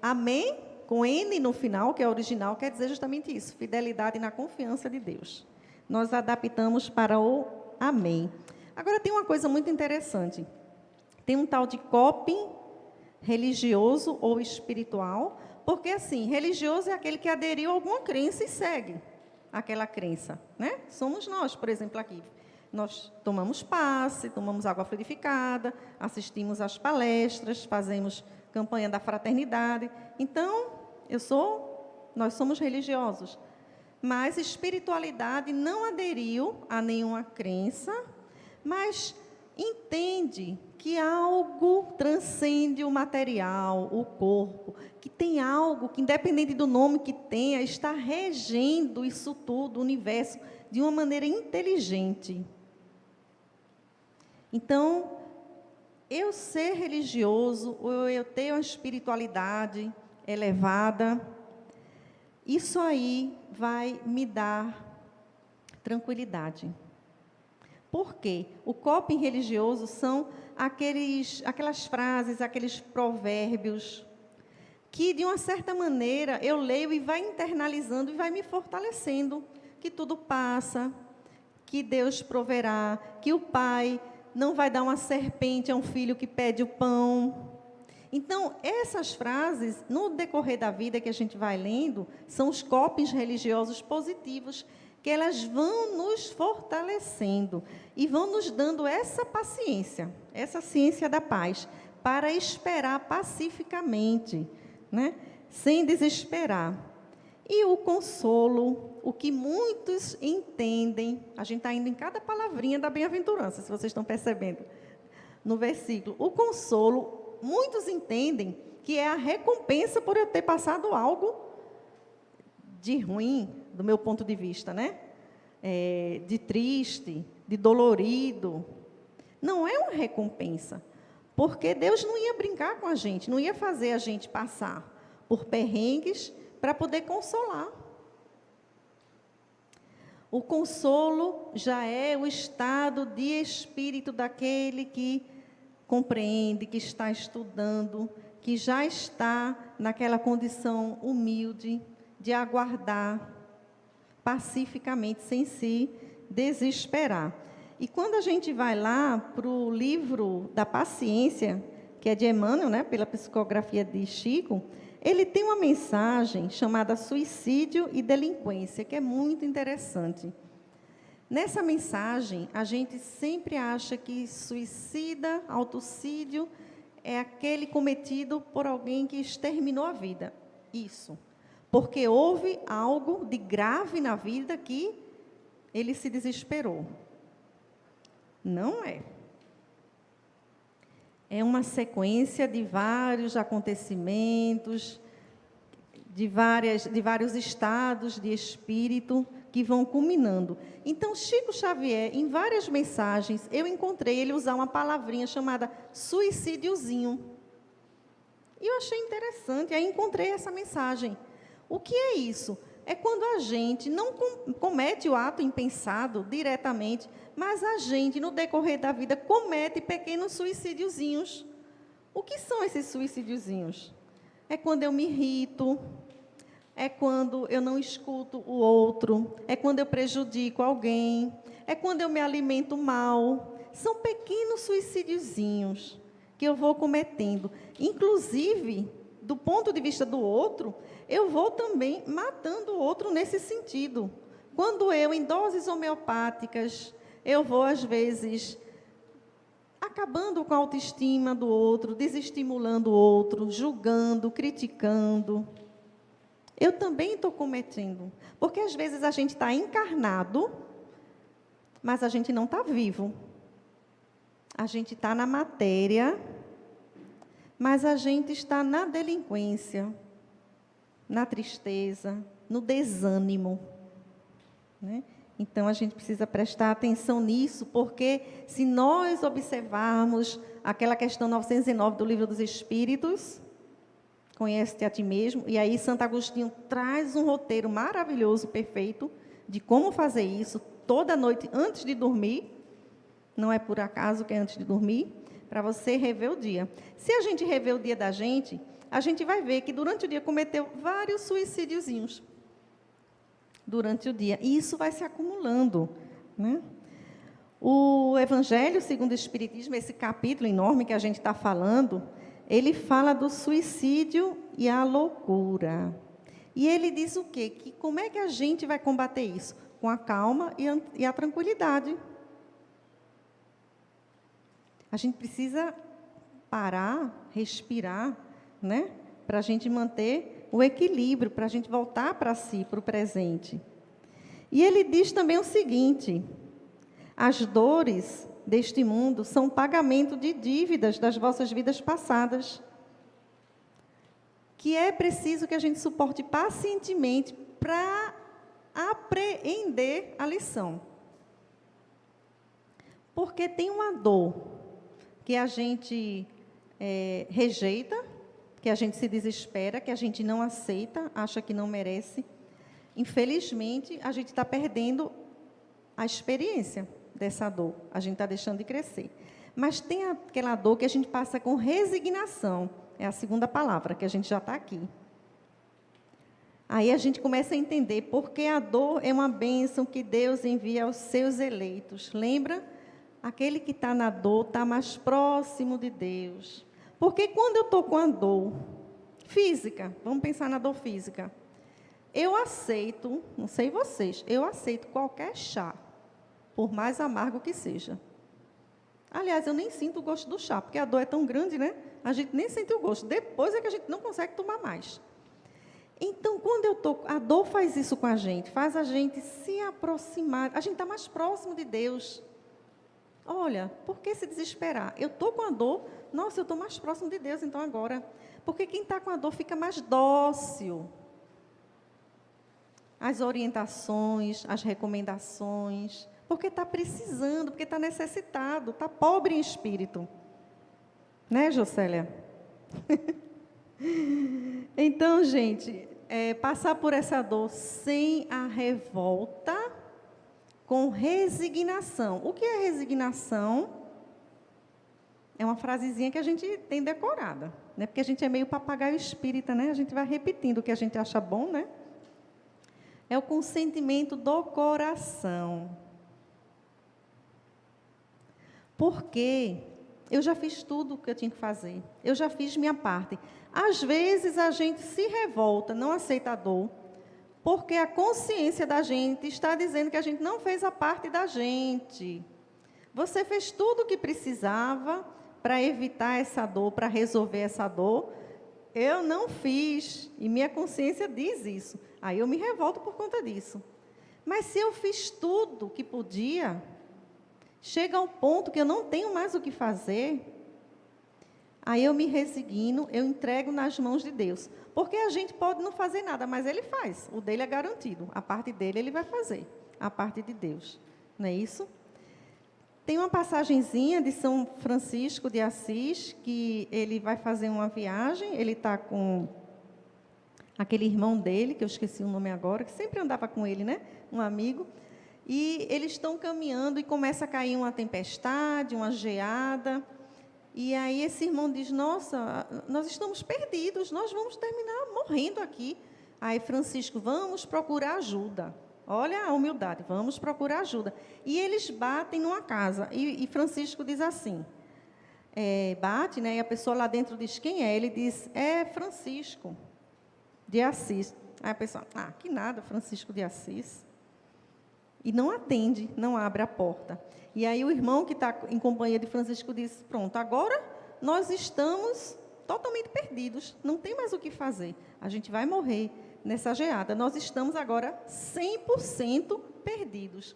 Amém com N no final, que é original, quer dizer justamente isso, fidelidade na confiança de Deus. Nós adaptamos para o amém. Agora, tem uma coisa muito interessante. Tem um tal de coping religioso ou espiritual, porque, assim, religioso é aquele que aderiu a alguma crença e segue aquela crença, né? Somos nós, por exemplo, aqui. Nós tomamos passe, tomamos água fluidificada, assistimos às palestras, fazemos campanha da fraternidade. Então, nós somos religiosos. Mas espiritualidade não aderiu a nenhuma crença, mas entende que algo transcende o material, o corpo, que tem algo que, independente do nome que tenha, está regendo isso tudo, o universo, de uma maneira inteligente. Então, eu ser religioso, ou eu ter uma espiritualidade elevada, isso aí vai me dar tranquilidade. Por quê? O coping religioso são aquelas frases, aqueles provérbios, que de uma certa maneira eu leio e vai internalizando e vai me fortalecendo, que tudo passa, que Deus proverá, que o pai não vai dar uma serpente a um filho que pede o pão. Então, essas frases, no decorrer da vida que a gente vai lendo, são os copings religiosos positivos, que elas vão nos fortalecendo e vão nos dando essa paciência, essa ciência da paz, para esperar pacificamente, né? Sem desesperar. E o consolo, o que muitos entendem, a gente está indo em cada palavrinha da bem-aventurança, se vocês estão percebendo, no versículo. O consolo, muitos entendem que é a recompensa por eu ter passado algo de ruim, do meu ponto de vista, né? De triste, de dolorido. Não é uma recompensa, porque Deus não ia brincar com a gente, não ia fazer a gente passar por perrengues para poder consolar. O consolo já é o estado de espírito daquele que compreende, que está estudando, que já está naquela condição humilde de aguardar pacificamente, sem se desesperar. E quando a gente vai lá para o livro da paciência, que é de Emmanuel, né, pela psicografia de Chico, ele tem uma mensagem chamada Suicídio e Delinquência, que é muito interessante. Nessa mensagem, a gente sempre acha que suicida, autocídio, é aquele cometido por alguém que exterminou a vida. Isso. Porque houve algo de grave na vida que ele se desesperou. Não é. É uma sequência de vários acontecimentos, de vários estados de espírito que vão culminando. Então, Chico Xavier, em várias mensagens, eu encontrei ele usar uma palavrinha chamada suicídiozinho. E eu achei interessante, aí encontrei essa mensagem. O que é isso? É quando a gente não comete o ato impensado diretamente, mas a gente, no decorrer da vida, comete pequenos suicídiozinhos. O que são esses suicídiozinhos? É quando eu me irrito, é quando eu não escuto o outro, é quando eu prejudico alguém, é quando eu me alimento mal. São pequenos suicídiozinhos que eu vou cometendo. Inclusive, do ponto de vista do outro, eu vou também matando o outro nesse sentido. Quando eu, em doses homeopáticas, eu vou, às vezes, acabando com a autoestima do outro, desestimulando o outro, julgando, criticando. Eu também estou cometendo. Porque, às vezes, a gente está encarnado, mas a gente não está vivo. A gente está na matéria, mas a gente está na delinquência, na tristeza, no desânimo, né? Então, a gente precisa prestar atenção nisso, porque se nós observarmos aquela questão 909 do Livro dos Espíritos, conhece-te a ti mesmo, e aí Santo Agostinho traz um roteiro maravilhoso, perfeito, de como fazer isso toda noite antes de dormir, não é por acaso que é antes de dormir, para você rever o dia. Se a gente rever o dia da gente, a gente vai ver que durante o dia cometeu vários suicídiozinhos. Durante o dia. E isso vai se acumulando, né? O Evangelho segundo o Espiritismo, esse capítulo enorme que a gente está falando, ele fala do suicídio e a loucura. E ele diz o quê? Que como é que a gente vai combater isso? Com a calma e a tranquilidade. A gente precisa parar, respirar, né? Para a gente manter o equilíbrio, para a gente voltar para si, para o presente. E ele diz também o seguinte: as dores deste mundo são pagamento de dívidas das vossas vidas passadas, que é preciso que a gente suporte pacientemente para apreender a lição. Porque tem uma dor que a gente rejeita, que a gente se desespera, que a gente não aceita, acha que não merece. Infelizmente, a gente está perdendo a experiência dessa dor. A gente está deixando de crescer. Mas tem aquela dor que a gente passa com resignação. É a segunda palavra, que a gente já está aqui. Aí a gente começa a entender porque a dor é uma bênção que Deus envia aos seus eleitos. Lembra? Aquele que está na dor está mais próximo de Deus. Porque quando eu estou com a dor física, vamos pensar na dor física, eu aceito, não sei vocês, eu aceito qualquer chá, por mais amargo que seja. Aliás, eu nem sinto o gosto do chá, porque a dor é tão grande, né? A gente nem sente o gosto. Depois é que a gente não consegue tomar mais. Então, quando a dor faz isso com a gente, faz a gente se aproximar, a gente está mais próximo de Deus. Olha, por que se desesperar? Eu estou com a dor, nossa, eu estou mais próximo de Deus, então agora. Porque quem está com a dor fica mais dócil. As orientações, as recomendações, porque está precisando, porque está necessitado, está pobre em espírito. Né, Jocélia? Então, gente, passar por essa dor sem a revolta, com resignação. O que é resignação? É uma frasezinha que a gente tem decorada, né? Porque a gente é meio papagaio espírita, né? A gente vai repetindo o que a gente acha bom, né? É o consentimento do coração. Porque eu já fiz tudo o que eu tinha que fazer. Eu já fiz minha parte. Às vezes a gente se revolta, não aceita a dor, porque a consciência da gente está dizendo que a gente não fez a parte da gente. Você fez tudo o que precisava para evitar essa dor, para resolver essa dor. Eu não fiz, e minha consciência diz isso. Aí eu me revolto por conta disso. Mas se eu fiz tudo o que podia, chega ao ponto que eu não tenho mais o que fazer, aí eu me resigno, eu entrego nas mãos de Deus. Porque a gente pode não fazer nada, mas Ele faz. O dele é garantido. A parte dele, Ele vai fazer. A parte de Deus. Não é isso? Tem uma passagenzinha de São Francisco de Assis, que ele vai fazer uma viagem, ele está com aquele irmão dele, que eu esqueci o nome agora, que sempre andava com ele, né? Um amigo. E eles estão caminhando e começa a cair uma tempestade, uma geada. E aí esse irmão diz, nossa, nós estamos perdidos, nós vamos terminar morrendo aqui. Aí Francisco, vamos procurar ajuda. Olha a humildade, vamos procurar ajuda. E eles batem numa casa. E Francisco diz assim, bate, né? E a pessoa lá dentro diz, quem é? Ele diz, é Francisco de Assis. Aí a pessoa, que nada, Francisco de Assis. E não atende, não abre a porta. E aí o irmão que está em companhia de Francisco diz, pronto, agora nós estamos totalmente perdidos, não tem mais o que fazer. A gente vai morrer nessa geada. Nós estamos agora 100% perdidos.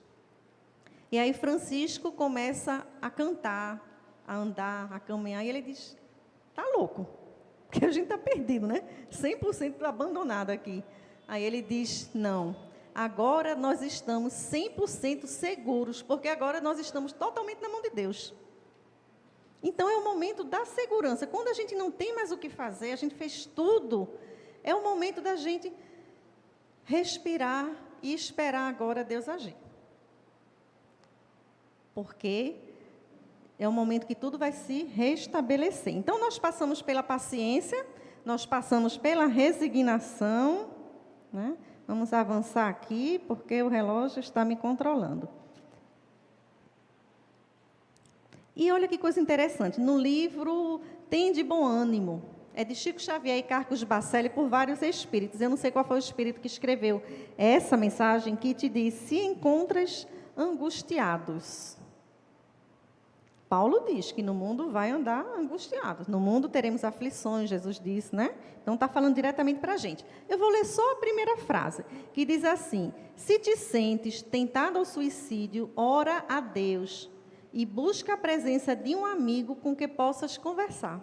E aí Francisco começa a cantar, a andar, a caminhar, e ele diz, tá louco, porque a gente está perdido, né? 100% abandonado aqui. Aí ele diz, não, agora nós estamos 100% seguros, porque agora nós estamos totalmente na mão de Deus. Então é o momento da segurança. Quando a gente não tem mais o que fazer, a gente fez tudo, é o momento da gente respirar e esperar agora Deus agir. Porque é o momento que tudo vai se restabelecer. Então, nós passamos pela paciência, nós passamos pela resignação, né? Vamos avançar aqui, porque o relógio está me controlando. E olha que coisa interessante, no livro Tem de Bom Ânimo, é de Chico Xavier e Carlos Bacelli, por vários espíritos. Eu não sei qual foi o espírito que escreveu essa mensagem que te diz, se encontras angustiados. Paulo diz que no mundo vai andar angustiado. No mundo teremos aflições, Jesus disse, né? Então está falando diretamente para a gente. Eu vou ler só a primeira frase, que diz assim, se te sentes tentado ao suicídio, ora a Deus e busca a presença de um amigo com que possas conversar.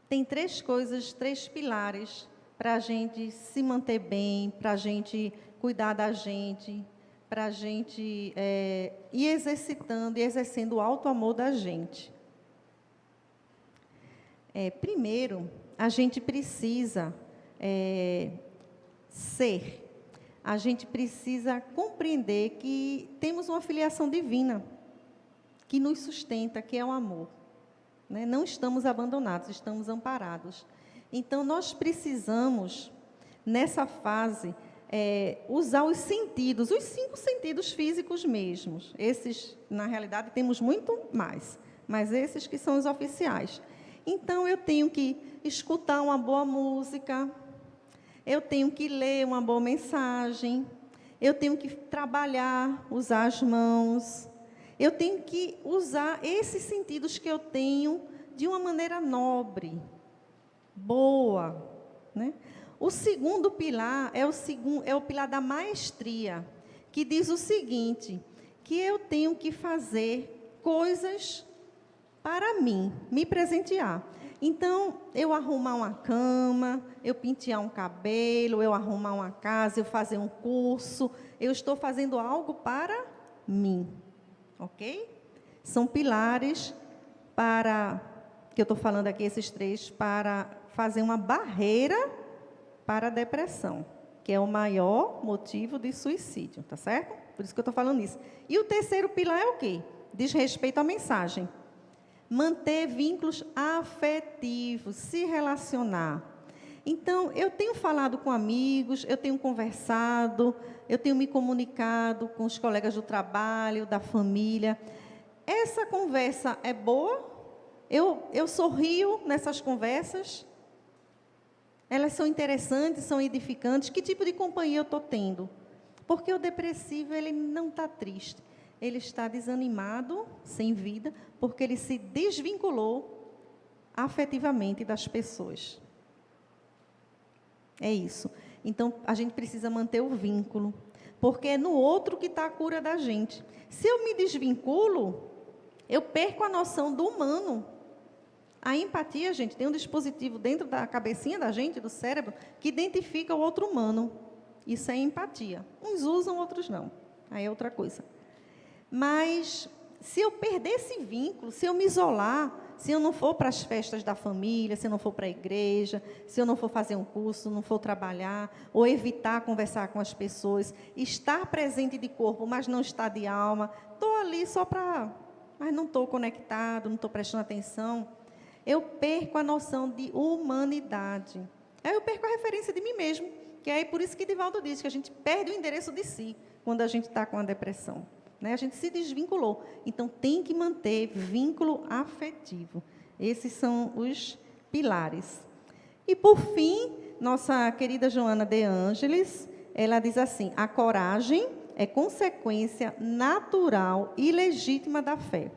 Tem três coisas, três pilares para a gente se manter bem, para a gente cuidar da gente, para a gente ir exercitando e exercendo o alto amor da gente. Primeiro, a gente precisa ser. A gente precisa compreender que temos uma filiação divina, que nos sustenta, que é o amor. Né? Não estamos abandonados, estamos amparados. Então, nós precisamos, nessa fase, usar os sentidos, os 5 sentidos físicos mesmos. Esses, na realidade, temos muito mais, mas esses que são os oficiais. Então, eu tenho que escutar uma boa música, eu tenho que ler uma boa mensagem, eu tenho que trabalhar, usar as mãos, eu tenho que usar esses sentidos que eu tenho de uma maneira nobre, boa, né? O segundo pilar é o pilar da maestria, que diz o seguinte, que eu tenho que fazer coisas para mim, me presentear. Então, eu arrumar uma cama, eu pentear um cabelo, eu arrumar uma casa, eu fazer um curso, eu estou fazendo algo para mim, ok? São pilares que eu estou falando aqui, esses 3, para fazer uma barreira para a depressão, que é o maior motivo de suicídio, tá certo? Por isso que eu estou falando isso. E o terceiro pilar é o quê? Diz respeito à mensagem. Manter vínculos afetivos, se relacionar. Então, eu tenho falado com amigos, eu tenho conversado, eu tenho me comunicado com os colegas do trabalho, da família. Essa conversa é boa? Eu sorrio nessas conversas? Elas são interessantes, são edificantes? Que tipo de companhia eu estou tendo? Porque o depressivo, ele não está triste. Ele está desanimado, sem vida, porque ele se desvinculou afetivamente das pessoas. É isso. Então, a gente precisa manter o vínculo, porque é no outro que está a cura da gente. Se eu me desvinculo, eu perco a noção do humano. A empatia, gente, tem um dispositivo dentro da cabecinha da gente, do cérebro, que identifica o outro humano. Isso é empatia. Uns usam, outros não. Aí é outra coisa. Mas, se eu perder esse vínculo, se eu me isolar, se eu não for para as festas da família, se eu não for para a igreja, se eu não for fazer um curso, não for trabalhar, ou evitar conversar com as pessoas, estar presente de corpo, mas não estar de alma, estou ali só para... mas não estou conectado, não estou prestando atenção, eu perco a noção de humanidade. Aí eu perco a referência de mim mesmo, que é por isso que Divaldo diz que a gente perde o endereço de si, quando a gente está com a depressão. Né? A gente se desvinculou. Então, tem que manter vínculo afetivo. Esses são os pilares. E, por fim, nossa querida Joana de Ângeles, ela diz assim, a coragem é consequência natural e legítima da fé.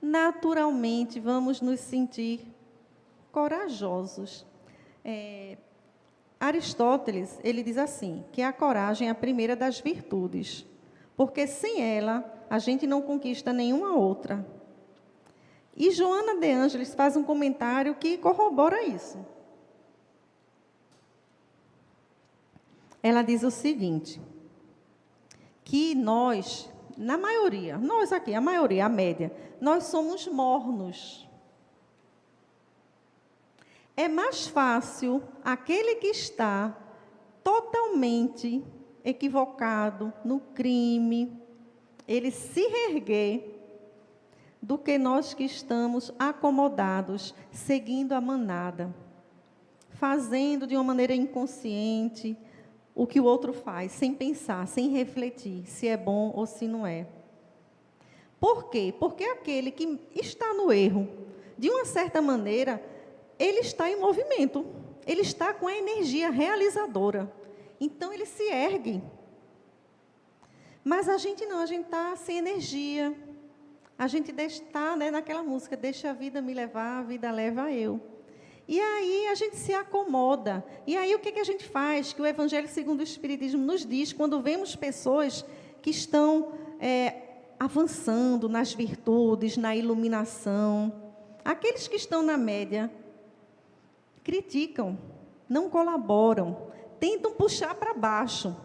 Naturalmente, vamos nos sentir corajosos. Aristóteles, ele diz assim, que a coragem é a primeira das virtudes, porque sem ela, a gente não conquista nenhuma outra. E Joana de Ângeles faz um comentário que corrobora isso. Ela diz o seguinte, que nós, na maioria, nós aqui, a maioria, a média, nós somos mornos. É mais fácil aquele que está totalmente equivocado no crime, ele se reerguer, do que nós que estamos acomodados, seguindo a manada, fazendo de uma maneira inconsciente o que o outro faz, sem pensar, sem refletir se é bom ou se não é. Por quê? Porque aquele que está no erro, de uma certa maneira, ele está em movimento, ele está com a energia realizadora. Então, ele se ergue. Mas a gente não, a gente está sem energia. A gente está, né, naquela música, deixa a vida me levar, a vida leva eu. E aí a gente se acomoda. E aí o que a gente faz? Que o Evangelho segundo o Espiritismo nos diz, quando vemos pessoas que estão avançando nas virtudes, na iluminação. Aqueles que estão na média criticam, não colaboram, tentam puxar para baixo.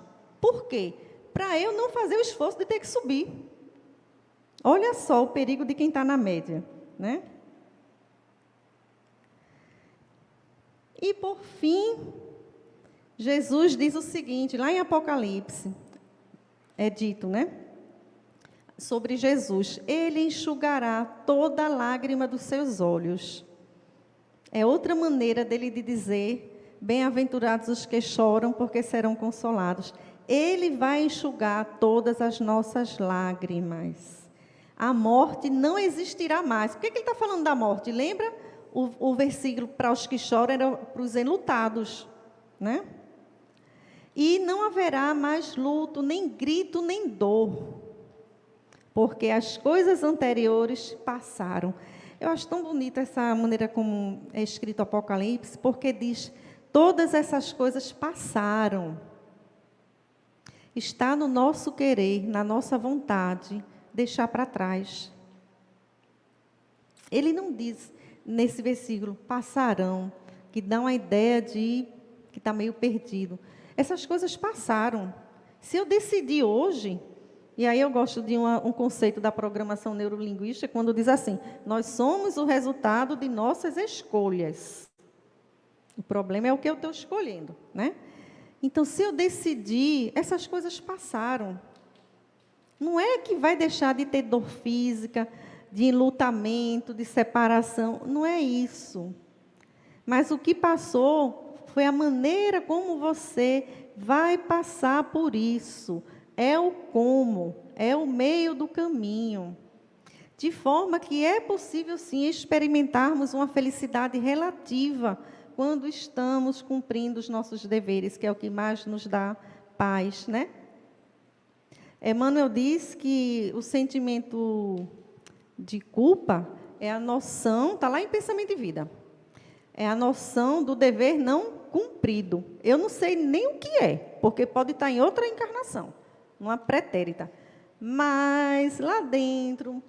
Por quê? Para eu não fazer o esforço de ter que subir. Olha só o perigo de quem está na média, né? E, por fim, Jesus diz o seguinte, lá em Apocalipse, é dito, né? Sobre Jesus, ele enxugará toda lágrima dos seus olhos. É outra maneira dele de dizer, bem-aventurados os que choram, porque serão consolados. Ele vai enxugar todas as nossas lágrimas. A morte não existirá mais. Por que ele está falando da morte? Lembra? O versículo para os que choram era para os enlutados, né? E não haverá mais luto, nem grito, nem dor, porque as coisas anteriores passaram. Eu acho tão bonita essa maneira como é escrito Apocalipse, porque diz, todas essas coisas passaram. Está no nosso querer, na nossa vontade, deixar para trás. Ele não diz, nesse versículo, passarão, que dá uma ideia de que está meio perdido. Essas coisas passaram. Se eu decidir hoje, e aí eu gosto de um conceito da programação neurolinguística, quando diz assim, nós somos o resultado de nossas escolhas. O problema é o que eu estou escolhendo, né? Então, se eu decidir, essas coisas passaram. Não é que vai deixar de ter dor física, de enlutamento, de separação, não é isso. Mas o que passou foi a maneira como você vai passar por isso. É o como, é o meio do caminho. De forma que é possível, sim, experimentarmos uma felicidade relativa quando estamos cumprindo os nossos deveres, que é o que mais nos dá paz, né? Emmanuel diz que o sentimento de culpa é a noção, está lá em Pensamento e Vida, é a noção do dever não cumprido. Eu não sei nem o que é, porque pode estar em outra encarnação, numa pretérita. Mas lá dentro,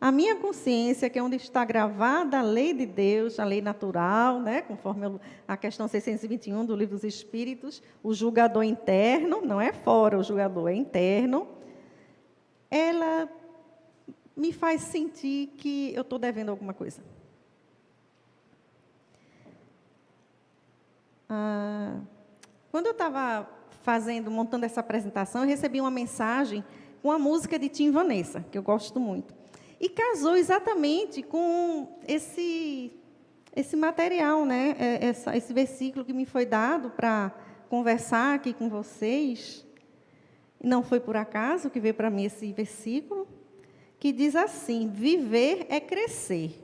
a minha consciência, que é onde está gravada a lei de Deus, a lei natural, né, conforme a questão 621 do Livro dos Espíritos, o julgador interno, não é fora o julgador, é interno, ela me faz sentir que eu estou devendo alguma coisa. Quando eu estava montando essa apresentação, eu recebi uma mensagem com a música de Tim Vanessa, que eu gosto muito. E casou exatamente com esse material, né? Esse versículo que me foi dado para conversar aqui com vocês. Não foi por acaso que veio para mim esse versículo, que diz assim, viver é crescer.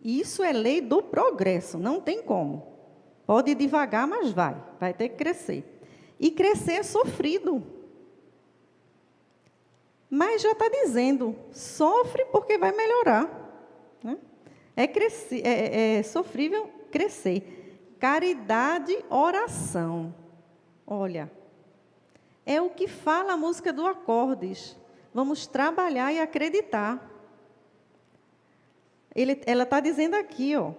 Isso é lei do progresso, não tem como. Pode ir devagar, mas vai ter que crescer. E crescer é sofrido. Mas já está dizendo, sofre porque vai melhorar. Né? É sofrível crescer. Caridade, oração. Olha, é o que fala a música do Acordes. Vamos trabalhar e acreditar. Ela está dizendo aqui, ó,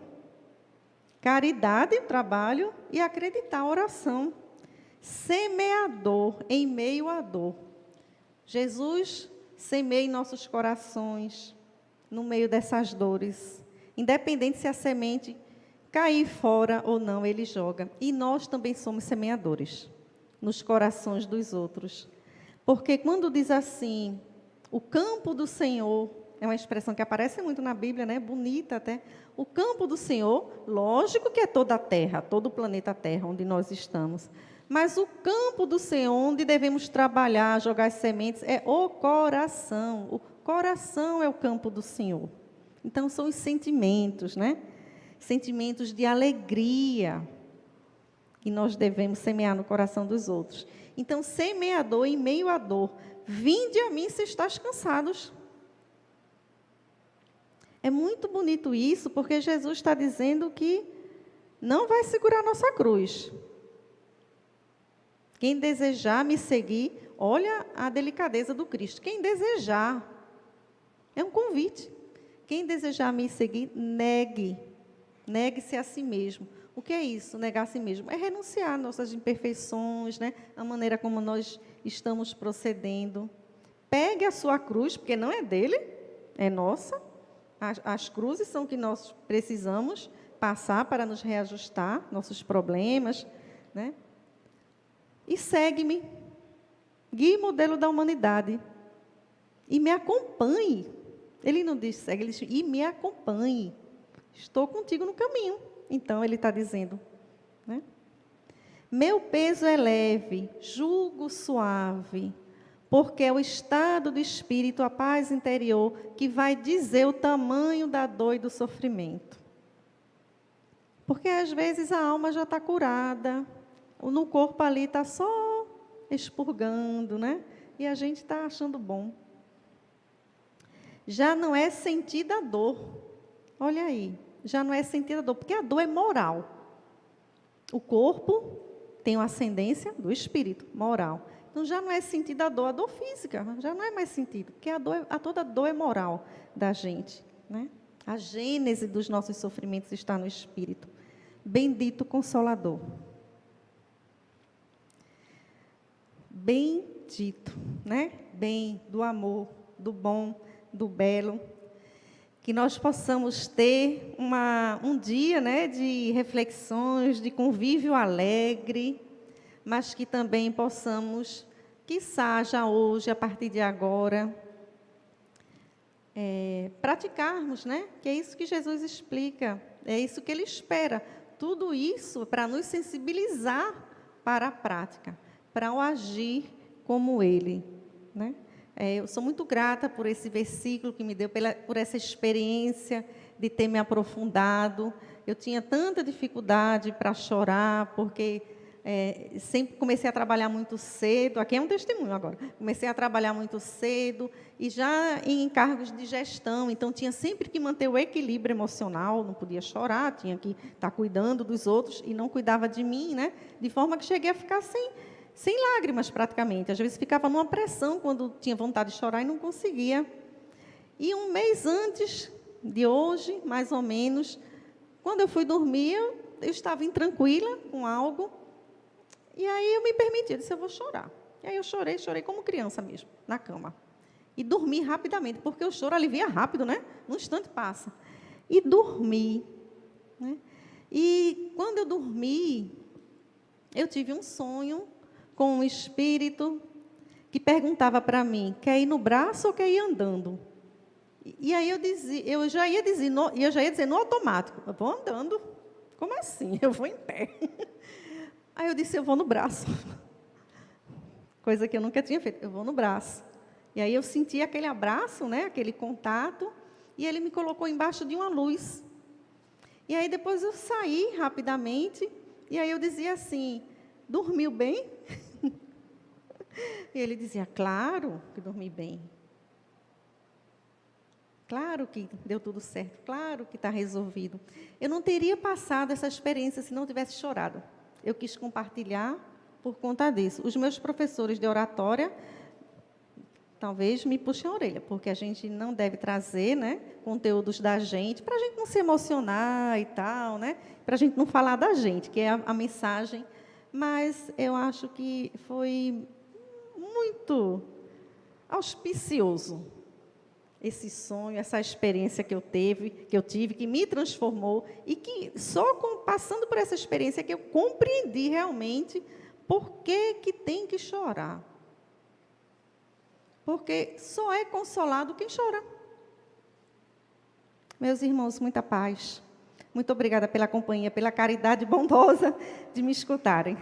caridade, trabalho e acreditar, oração. Semeador em meio à dor. Jesus semeia em nossos corações, no meio dessas dores. Independente se a semente cair fora ou não, Ele joga. E nós também somos semeadores, nos corações dos outros. Porque quando diz assim, o campo do Senhor, é uma expressão que aparece muito na Bíblia, né? Bonita até. O campo do Senhor, lógico que é toda a terra, todo o planeta Terra, onde nós estamos. Mas o campo do Senhor, onde devemos trabalhar, jogar as sementes, é o coração. O coração é o campo do Senhor. Então, são os sentimentos, né? Sentimentos de alegria que nós devemos semear no coração dos outros. Então, semeador em meio à dor, vinde a mim se estás cansados. É muito bonito isso, porque Jesus está dizendo que não vai segurar a nossa cruz. Quem desejar me seguir, olha a delicadeza do Cristo. Quem desejar, é um convite. Quem desejar me seguir, negue-se a si mesmo. O que é isso, negar a si mesmo? É renunciar às nossas imperfeições, né? A maneira como nós estamos procedendo. Pegue a sua cruz, porque não é dele, é nossa. As cruzes são que nós precisamos passar para nos reajustar, nossos problemas, né? E segue-me, guie modelo da humanidade, e me acompanhe. Ele não diz segue, ele diz, e me acompanhe. Estou contigo no caminho. Então, ele está dizendo, né? Meu peso é leve, jugo suave, porque é o estado do espírito, a paz interior, que vai dizer o tamanho da dor e do sofrimento. Porque, às vezes, a alma já está curada, no corpo ali está só expurgando, né? E a gente está achando bom. Já não é sentida a dor, Olha aí, já não é sentir a dor, porque a dor é moral. O corpo tem uma ascendência do espírito, moral. Então, já não é sentido a dor física, já não é mais sentido, porque toda dor é moral da gente, né? A gênese dos nossos sofrimentos está no espírito. Bendito Consolador. Bendito, né? Bem, do amor, do bom, do belo. Que nós possamos ter um dia, né, de reflexões, de convívio alegre, mas que também possamos, quiçá já hoje, a partir de agora, praticarmos, né? Que é isso que Jesus explica, é isso que Ele espera. Tudo isso para nos sensibilizar para a prática, para o agir como Ele, né? Eu sou muito grata por esse versículo que me deu, por essa experiência de ter me aprofundado. Eu tinha tanta dificuldade para chorar, porque sempre comecei a trabalhar muito cedo. Aqui é um testemunho agora. Comecei a trabalhar muito cedo e já em encargos de gestão. Então, tinha sempre que manter o equilíbrio emocional. Não podia chorar, tinha que estar cuidando dos outros e não cuidava de mim, né? De forma que cheguei a ficar sem lágrimas, praticamente. Às vezes ficava numa pressão quando tinha vontade de chorar e não conseguia. E um mês antes de hoje, mais ou menos, quando eu fui dormir, eu estava intranquila com algo. E aí eu me permiti, eu disse, eu vou chorar. E aí eu chorei como criança mesmo, na cama. E dormi rapidamente, porque o choro alivia rápido, né? Num instante passa. E dormi, né? E quando eu dormi, eu tive um sonho com um espírito que perguntava para mim, quer ir no braço ou quer ir andando? E aí eu já ia dizer no automático, eu vou andando. Como assim? Eu vou em pé. Aí eu disse, eu vou no braço. Coisa que eu nunca tinha feito, eu vou no braço. E aí eu senti aquele abraço, né, aquele contato, e ele me colocou embaixo de uma luz. E aí depois eu saí rapidamente, e aí eu dizia assim, dormiu bem? E ele dizia, claro que dormi bem. Claro que deu tudo certo, claro que está resolvido. Eu não teria passado essa experiência se não tivesse chorado. Eu quis compartilhar por conta disso. Os meus professores de oratória talvez me puxem a orelha, porque a gente não deve trazer, né, conteúdos da gente, para a gente não se emocionar e tal, né, para a gente não falar da gente, que é a mensagem. Mas eu acho que foi muito auspicioso esse sonho, essa experiência que eu tive, que me transformou, e que só passando por essa experiência que eu compreendi realmente por que tem que chorar. Porque só é consolado quem chora. Meus irmãos, muita paz. Muito obrigada pela companhia, pela caridade bondosa de me escutarem.